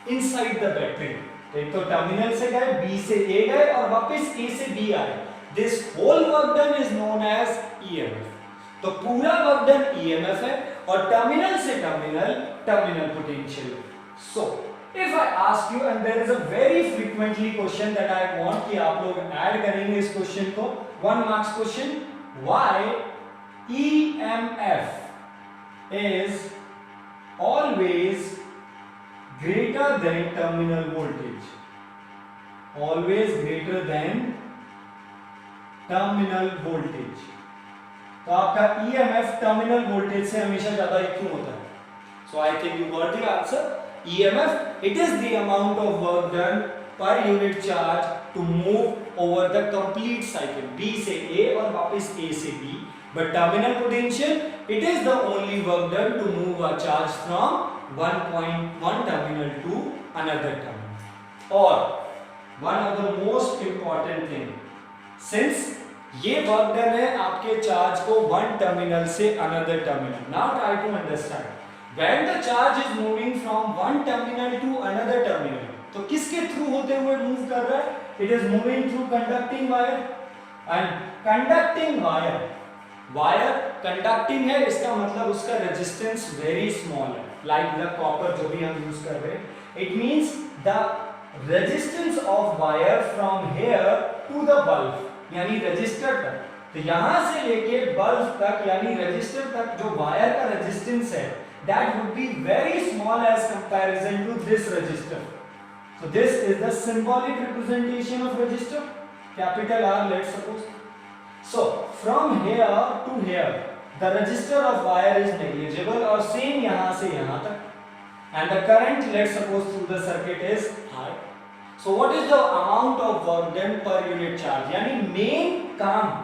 inside the battery. एक तो टर्मिनल से गए, बी से ए गए और वापस ए से बी आए। This whole work done is known as EMF. तो पूरा वर्क डन ईएमएफ है और टर्मिनल से terminal potential. So if I ask you, and there is a very frequently question that I want कि आप लोग ऐड करेंगे इस क्वेश्चन को, 1 marks question, why EMF is always greater than terminal voltage, always greater than terminal voltage. तो आपका EMF terminal voltage से हमेशा ज्यादा क्यों होता है? So I think you got the answer. EMF it is the amount of work done पर unit charge to move over the complete cycle, B से ए और वापस ए से B. But terminal potential it is the only work done to move a charge from 1.1 terminal to another terminal. और one of the most important thing, since ये work done है आपके charge को one terminal से another terminal. Now try to understand when the charge is moving from one terminal to another terminal, तो किसके through होते हुए मूव कर रहा है? It is moving through conducting wire. And conducting wire, wire conducting है, इसका मतलब उसका रेजिस्टेंस वेरी स्मॉल है, लाइक द कॉपर जो भी हम यूज कर रहे हैं। It means the resistance of wire from here to the bulb, यानी रजिस्टर तक। तो यहां से लेके बल्ब तक यानी रजिस्टर तक जो वायर का रेजिस्टेंस है, that would be very small as comparison to this resistor. So this is the symbolic representation of resistor, capital R, let's suppose. So from here to here the resistor of wire is negligible और same यहां से यहां तक, and the current let's suppose through the circuit is I. So what is the amount of work done per unit charge? यानी main काम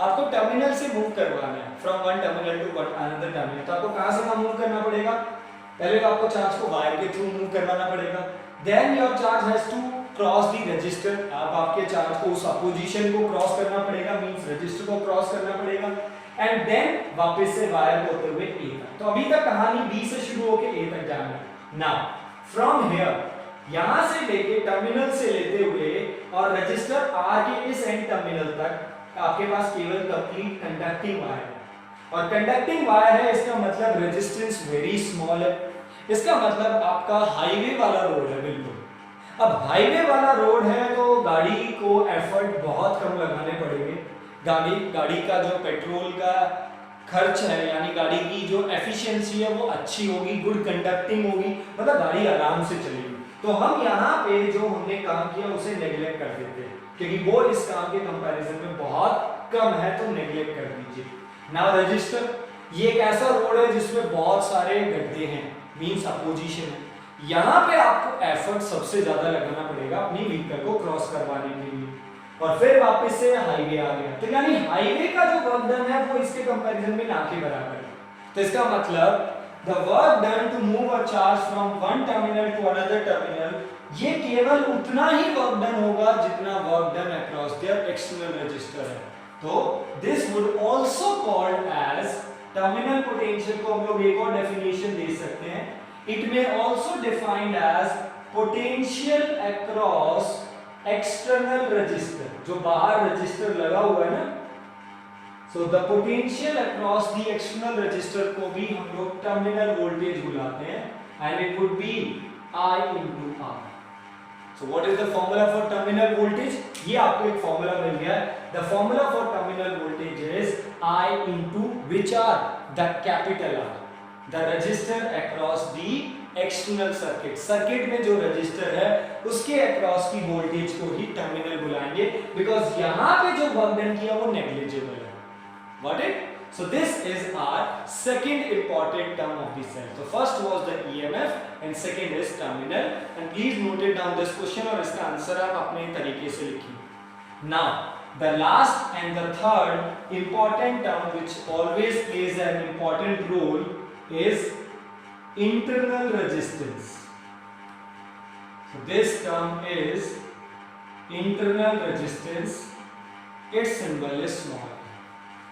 आपको terminal से move करवाना है, from one terminal to another terminal. तो आपको कहां से कहां मूव करना पड़ेगा? पहले तो आपको चार्ज को वायर के थ्रू मूव करवाना पड़ेगा, then your charge has to cross the resistor. आप आपके चार्ज को उस अपोजिशन को क्रॉस करना पड़ेगा, मींस रजिस्टर को क्रॉस करना पड़ेगा, एंड देन वापस से वायर को होते हुए ए तक। तो अभी तक कहानी बी से शुरू होकर ए तक जाना है। नाउ फ्रॉम हियर, यहां से लेके टर्मिनल से लेते हुए और रजिस्टर आर के इस एंड टर्मिनल तक आपके पास केवल कंप्लीट कंडक्टिंग वायर है, और कंडक्टिंग वायर है, इसका मतलब रेजिस्टेंस वेरी स्मॉल है। इसका मतलब आपका हाईवे वाला रोड है बिल्कुल। अब हाईवे वाला रोड है तो गाड़ी को एफर्ट बहुत कम लगाने पड़ेंगे। गाड़ी का जो पेट्रोल का खर्च है, यानी गाड़ी की जो एफिशिएंसी है वो अच्छी होगी, गुड कंडक्टिंग होगी, मतलब गाड़ी आराम से चलेगी। तो हम यहाँ पे जो हमने काम किया उसे नेग्लेक्ट कर देते हैं, क्योंकि वो इस काम के कंपैरिजन में बहुत कम है, तो नेग्लेक्ट कर दीजिए। नाउ रजिस्टर, ये एक ऐसा रोड है जिसमें बहुत सारे गड्ढे हैं, मींस अपोजिशन है। यहाँ पे आपको एफर्ट सबसे ज्यादा लगाना पड़ेगा अपनी व्हीकल को क्रॉस करवाने के लिए, और फिर वापस से हाईवे आ गया। तो यानी हाईवे का जो वर्क डन है वो इसके कंपैरिजन में ना के बराबर है। तो इसका मतलब the work done to move a charge from one terminal to another terminal, ये केवल उतना ही वर्क डन होगा जितना work done across their external resistor है। तो this would also called as terminal potential को हम लोग एक और डेफिनेशन दे सकते हैं, it may also defined as potential across external resistor, जो बाहर रजिस्टर लगा हुआ है ना। So the potential across the external resistor को भी हम लोग terminal voltage बुलाते हैं, and it would be I into R. So what is the formula for terminal voltage? ये आपको एक formula मिल गया है। The formula for terminal voltage is I into which R? The capital R. The resistor across the external circuit. Circuit में जो resistor है उसके across की voltage को ही terminal बुलाएंगे, because यहाँ पे जो work done किया वो negligible है। Got it? So this is our second important term of the cell. So first was the EMF and second is terminal. And please note it down this question और इसका answer आप अपने तरीके से लिखिए। Now the last and the third important term which always plays an important role is internal resistance. So this term is internal resistance. Its symbol is small.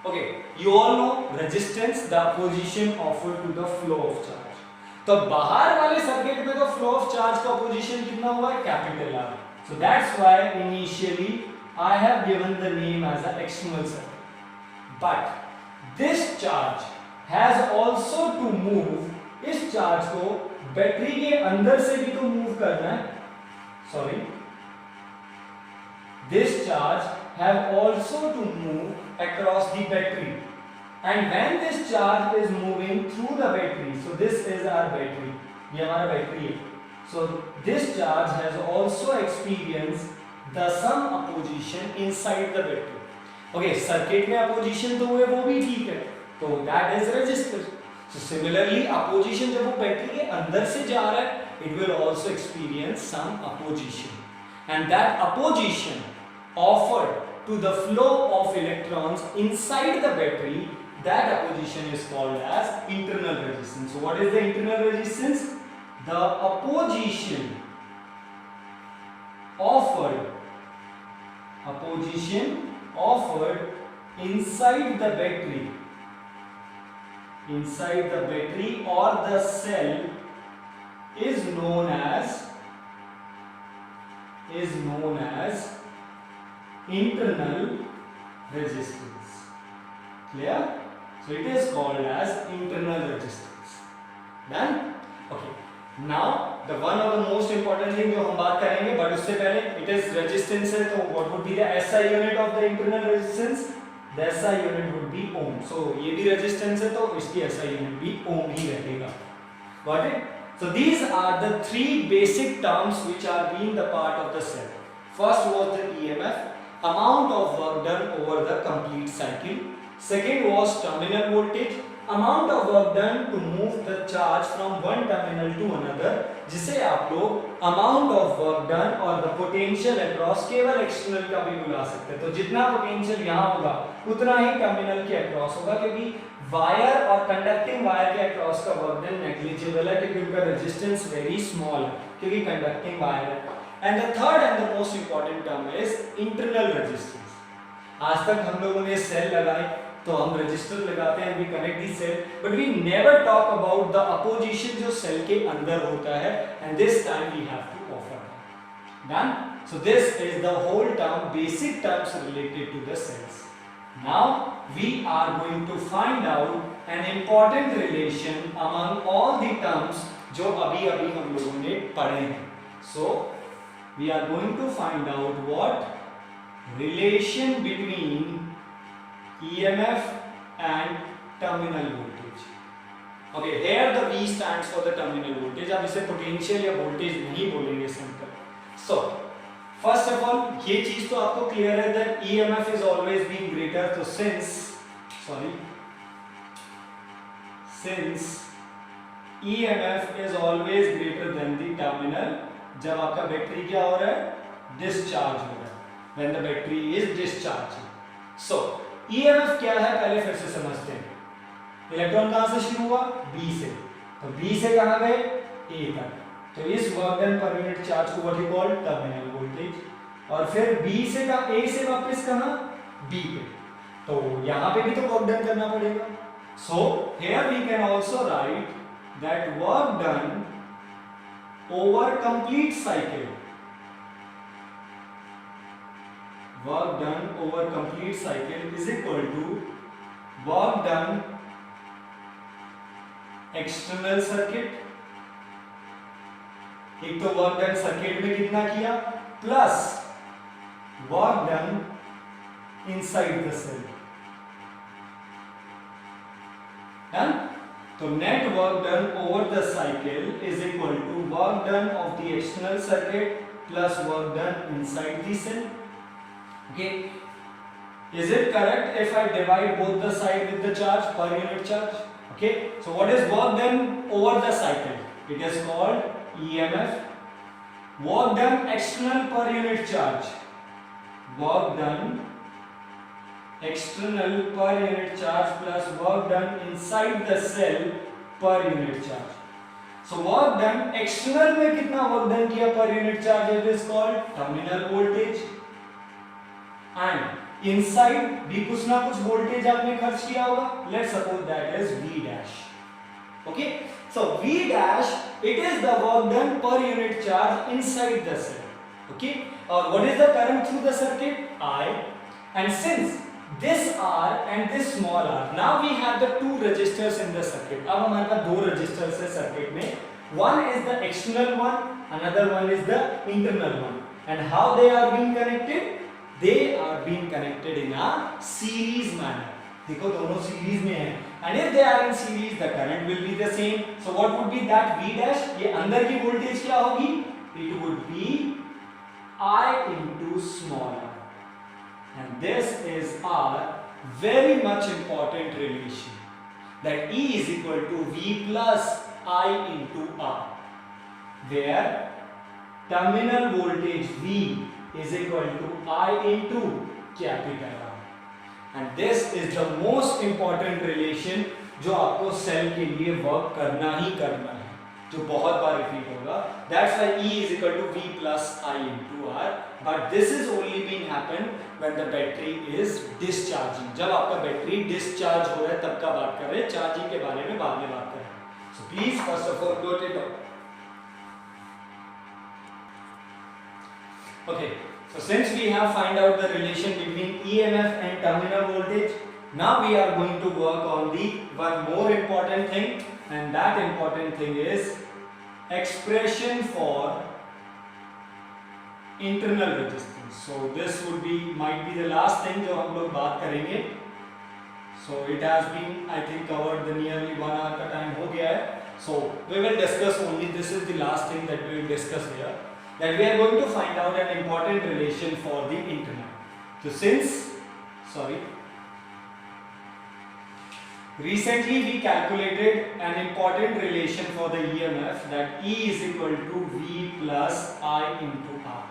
Okay, you all know resistance, the opposition offered to the flow of charge. तो बाहर वाले circuit में तो flow of charge का position कितना हुआ है? Capital R. So that's why initially I have given the name as an external circuit. But this charge has also to move, इस चार्ज को बैटरी के अंदर से भी तो मूव करना है। Sorry, this charge have also to move across the battery, and when this charge is moving through the battery, so this is our battery, ये हमारा बैटरी है, so this charge has also experienced the some opposition inside the battery. Okay, circuit में opposition तो हुए वो भी ठीक है, तो that is resistor. So similarly opposition जब वो बैटरी के अंदर से जा रहा है, it will also experience some opposition, and that opposition offered to the flow of electrons inside the battery, that opposition is called as internal resistance. So what is the internal resistance? The opposition offered inside the battery or the cell is known as internal resistance. Clear? So it is called as internal resistance. Done? Okay. Now the one of the most important thing जो हम बात करेंगे, but उससे पहले it is resistance है, तो what would be the SI unit of the internal resistance? The SI unit would be ohm. So ये भी resistance है, तो इसकी SI unit भी ohm ही रहेगा. Got it? So these are the three basic terms which are being the part of the cell. First was the EMF, amount of work done over the complete cycle. Second was terminal voltage, amount of work done to move the charge from one terminal to another, जिसे आप लोग amount of work done और the potential across केवल external का भी बुला सकते हैं. तो जितना potential यहाँ होगा उतना ही terminal के across होगा, क्योंकि वायर और कंडक्टिंग वायर के across का वर्क डन नेग्लिजिबल है, क्योंकि उनका रेजिस्टेंस वेरी स्मॉल है, क्योंकि कंडक्टिंग वायर है. And the third and the most important term is internal resistance. आज तक हम लोगों ने सेल लगाए, तो हम रजिस्टर लगाते हैं, we connect the cell, but we never talk about the opposition जो सेल के अंदर होता है, and this time we have to offer. Done? So this is the whole term, basic terms related to the cells. Now we are going to find out an important relation among all the terms जो अभी अभी हम लोगों ने पढ़े हैं. So we are going to find out what relation between EMF and terminal voltage. Okay, here the V stands for the terminal voltage. अब इसे potential या voltage नहीं बोलेंगे simple. So first of all ये चीज तो आपको क्लियर है that EMF is always being greater. तो since EMF is always greater than the terminal, जब आपका बैटरी क्या हो रहा है, डिस्चार्ज हो रहा है, when the battery is discharging. So EMF क्या है पहले फिर से समझते हैं. इलेक्ट्रॉन कहां से शुरू हुआ, B से, तो B से कहां गए, A तक. तो इस वर्क डन पर यूनिट चार्ज को what you call terminal voltage. और फिर B से का A से वापस कहां, B पे, तो यहां पे भी तो वर्क डन करना पड़ेगा. So here we can also write that work done over complete cycle, work done over complete cycle is equal to work done external circuit. एक तो वर्क डन सर्किट में कितना किया, plus work done inside the cell. Done? तो net work done over the cycle is equal to work done of the external circuit plus work done inside the cell. Okay, is it correct if I divide both the side with the charge per unit charge? Okay, so what is work done over the cycle? It is called EMF. Work done external per unit charge, work done external per unit charge plus work done inside the cell per unit charge. So work done external में कितना work done किया per unit charge, it is called terminal voltage. And inside भी कुछ ना कुछ voltage आपने खर्च किया होगा, let's suppose that is V dash. Okay, so V dash, it is the work done per unit charge inside the cell. Okay, what is the current through the circuit, I, and since this R and this small r, now we have the two resistors in the circuit. अब हमारे पास दो resistors है circuit में, one is the external one, another one is the internal one. And how they are being connected? They are being connected in a series manner. देखो दोनों series में है, and if they are in series the current will be the same, so what would be that V dash, ये अंदर की voltage क्या होगी, it would be I into small r, and this is our very much important relation, that E is equal to V plus I into R, where terminal voltage V is equal to I into capital R, and this is the most important relation जो आपको cell के लिए work करना ही करना है, जो बहुत बार repeat होगा. That's why E is equal to V plus I into R, but this is only being happen when the battery is discharging. जब आपका बैटरी डिस्चार्ज हो रहा है तब का बात कर रहे हैं, चार्जिंग के बारे में बाद में बात करें. So please first of all note it down. Okay, so since we have find out the relation between EMF and terminal voltage, now we are going to work on the one more important thing, and that important thing is expression for internal resistance. So this would be might be the last thing जो हम लोग बात करेंगे. So it has been I think covered the nearly 1 hour का time हो गया है. So we will discuss only, this is the last thing that we will discuss here, that we are going to find out an important relation for the internal. So since recently we calculated an important relation for the EMF, that E is equal to V plus I into R,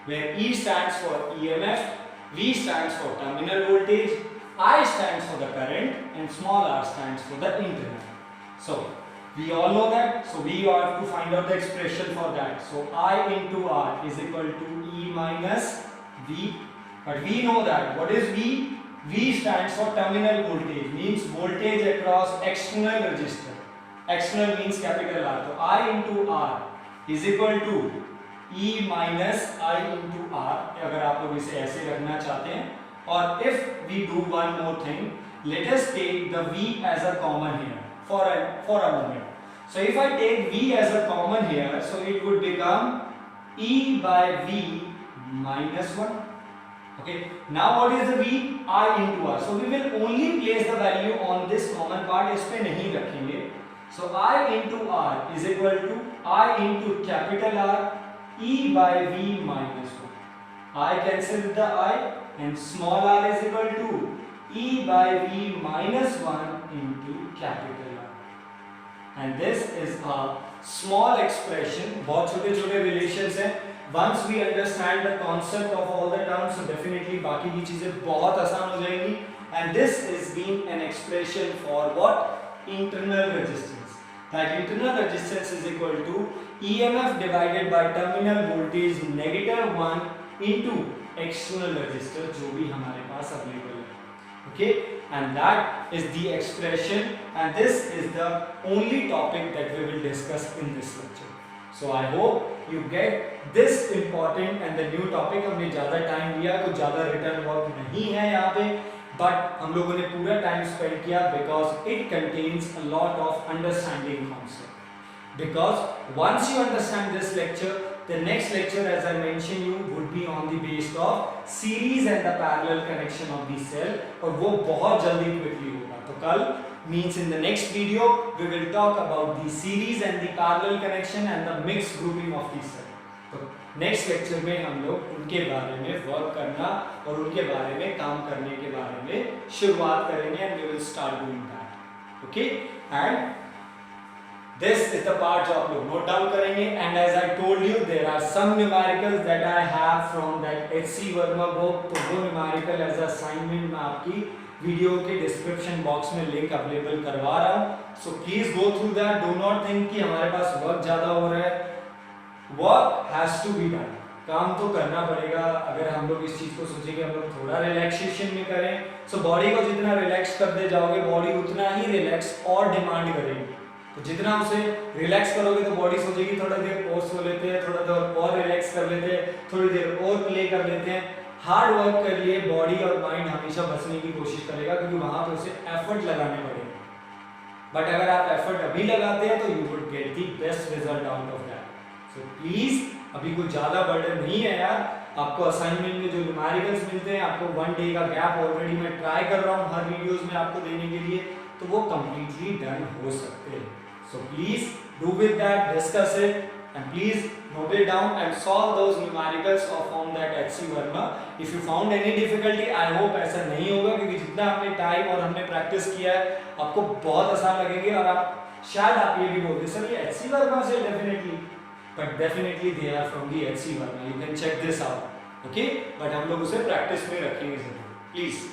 where E stands for EMF, V stands for terminal voltage, I stands for the current, and small r stands for the internal. So we all know that, so we have to find out the expression for that. So I into R is equal to E minus V, but we know that what is V? V stands for terminal voltage, means voltage across external resistor. External means capital R. So I into R is equal to E minus I into R, अगर आप लोग इसे ऐसे रखना चाहते हैं. और if we do one more thing, let us take the V as a common here for a moment. So if I take V as a common here, so it would become E by V minus 1. Okay, now what is the V? I into R. So we will only place the value on this common part, इस पे नहीं रखेंगे. So I into R is equal to I into capital R E by V minus 1. I cancel with the I, and small r is equal to E by V minus 1 into capital R. And this is a small expression. बहुत छोटे छोटे relations हैं. Once we understand the concept of all the terms, so definitely बाकी की चीजें बहुत आसान हो जाएंगी. And this is being an expression for what? Internal resistance. That internal resistance is equal to EMF divided by terminal voltage -1 into external resistor जो भी हमारे पास available है. Okay, and that is the expression, and this is the only topic that we will discuss in this lecture. So I hope you get this important and the new topic. हमने ज़्यादा time लिया, कुछ ज़्यादा written work नहीं है यहाँ पे, but हम लोगों ने पूरा टाइम स्पेंड किया because it contains a lot of understanding concept. Because once you understand this lecture, the next lecture, as I mentioned you, would be on the base of series and the parallel connection of the cell, और वो बहुत जल्दी quickly होगा. तो कल means in the next video we will talk about the series and the parallel connection and the mixed grouping of the cell. तो next lecture में हम लोग उनके बारे में work करना और उनके बारे में काम करने के बारे में शुरुआत करेंगे, and we will start doing that. Okay, and this is the part जो आप लोग नोट डाउन करेंगे. And as I told you, there are some numericals that I have from that HC Verma book. तो वो numerical as assignment मैं आपकी video के description box में लिंक अवेलेबल करवा रहा हूँ. So please go through that. Do not think कि हमारे पास वर्क ज़्यादा हो रहा है. Work has to be done. काम तो करना पड़ेगा. अगर हम लोग इस चीज़ को सोचेंगे हम लोग थोड़ा रिलैक्सेशन में करें, so बॉडी को जितना रिलैक्स करते जाओगे बॉडी उतना ही रिलैक्स और डिमांड करेगी. तो जितना उसे रिलैक्स करोगे तो बॉडी सोचेगी थोड़ा देर और सो लेते हैं, थोड़ा देर और रिलैक्स कर लेते हैं, थोड़ी देर और प्ले कर लेते हैं. हार्ड वर्क कर लिए बॉडी और माइंड हमेशा बचने की कोशिश करेगा, क्योंकि वहां पे उसे एफर्ट लगाने पड़ेगा. बट अगर आप एफर्ट अभी लगाते हैं तो you would get the best result out of that. So please, अभी कुछ ज़्यादा बर्डन नहीं है यार. आपको असाइनमेंट में जो न्यूमेरिकल्स मिलते हैं, आपको 1 डे का गैप ऑलरेडी मैं ट्राई कर रहा हूँ हर वीडियोस में आपको देने के लिए, तो वो कंप्लीटली डन हो सकते हैं. So please do with that, discuss it and please note it down and solve those numericals of form that HC Verma. If you found any difficulty, I hope ऐसा नहीं होगा, क्योंकि जितना हमने टाइम और हमने प्रैक्टिस किया है आपको बहुत आसान लगेगी और आप शायद आप ये भी बोलते सर ये HC Verma से definitely, but definitely they are from the HC Verma. You can check this out, okay? But हम लोग उसे प्रैक्टिस में रखेंगे जरूर, प्लीज.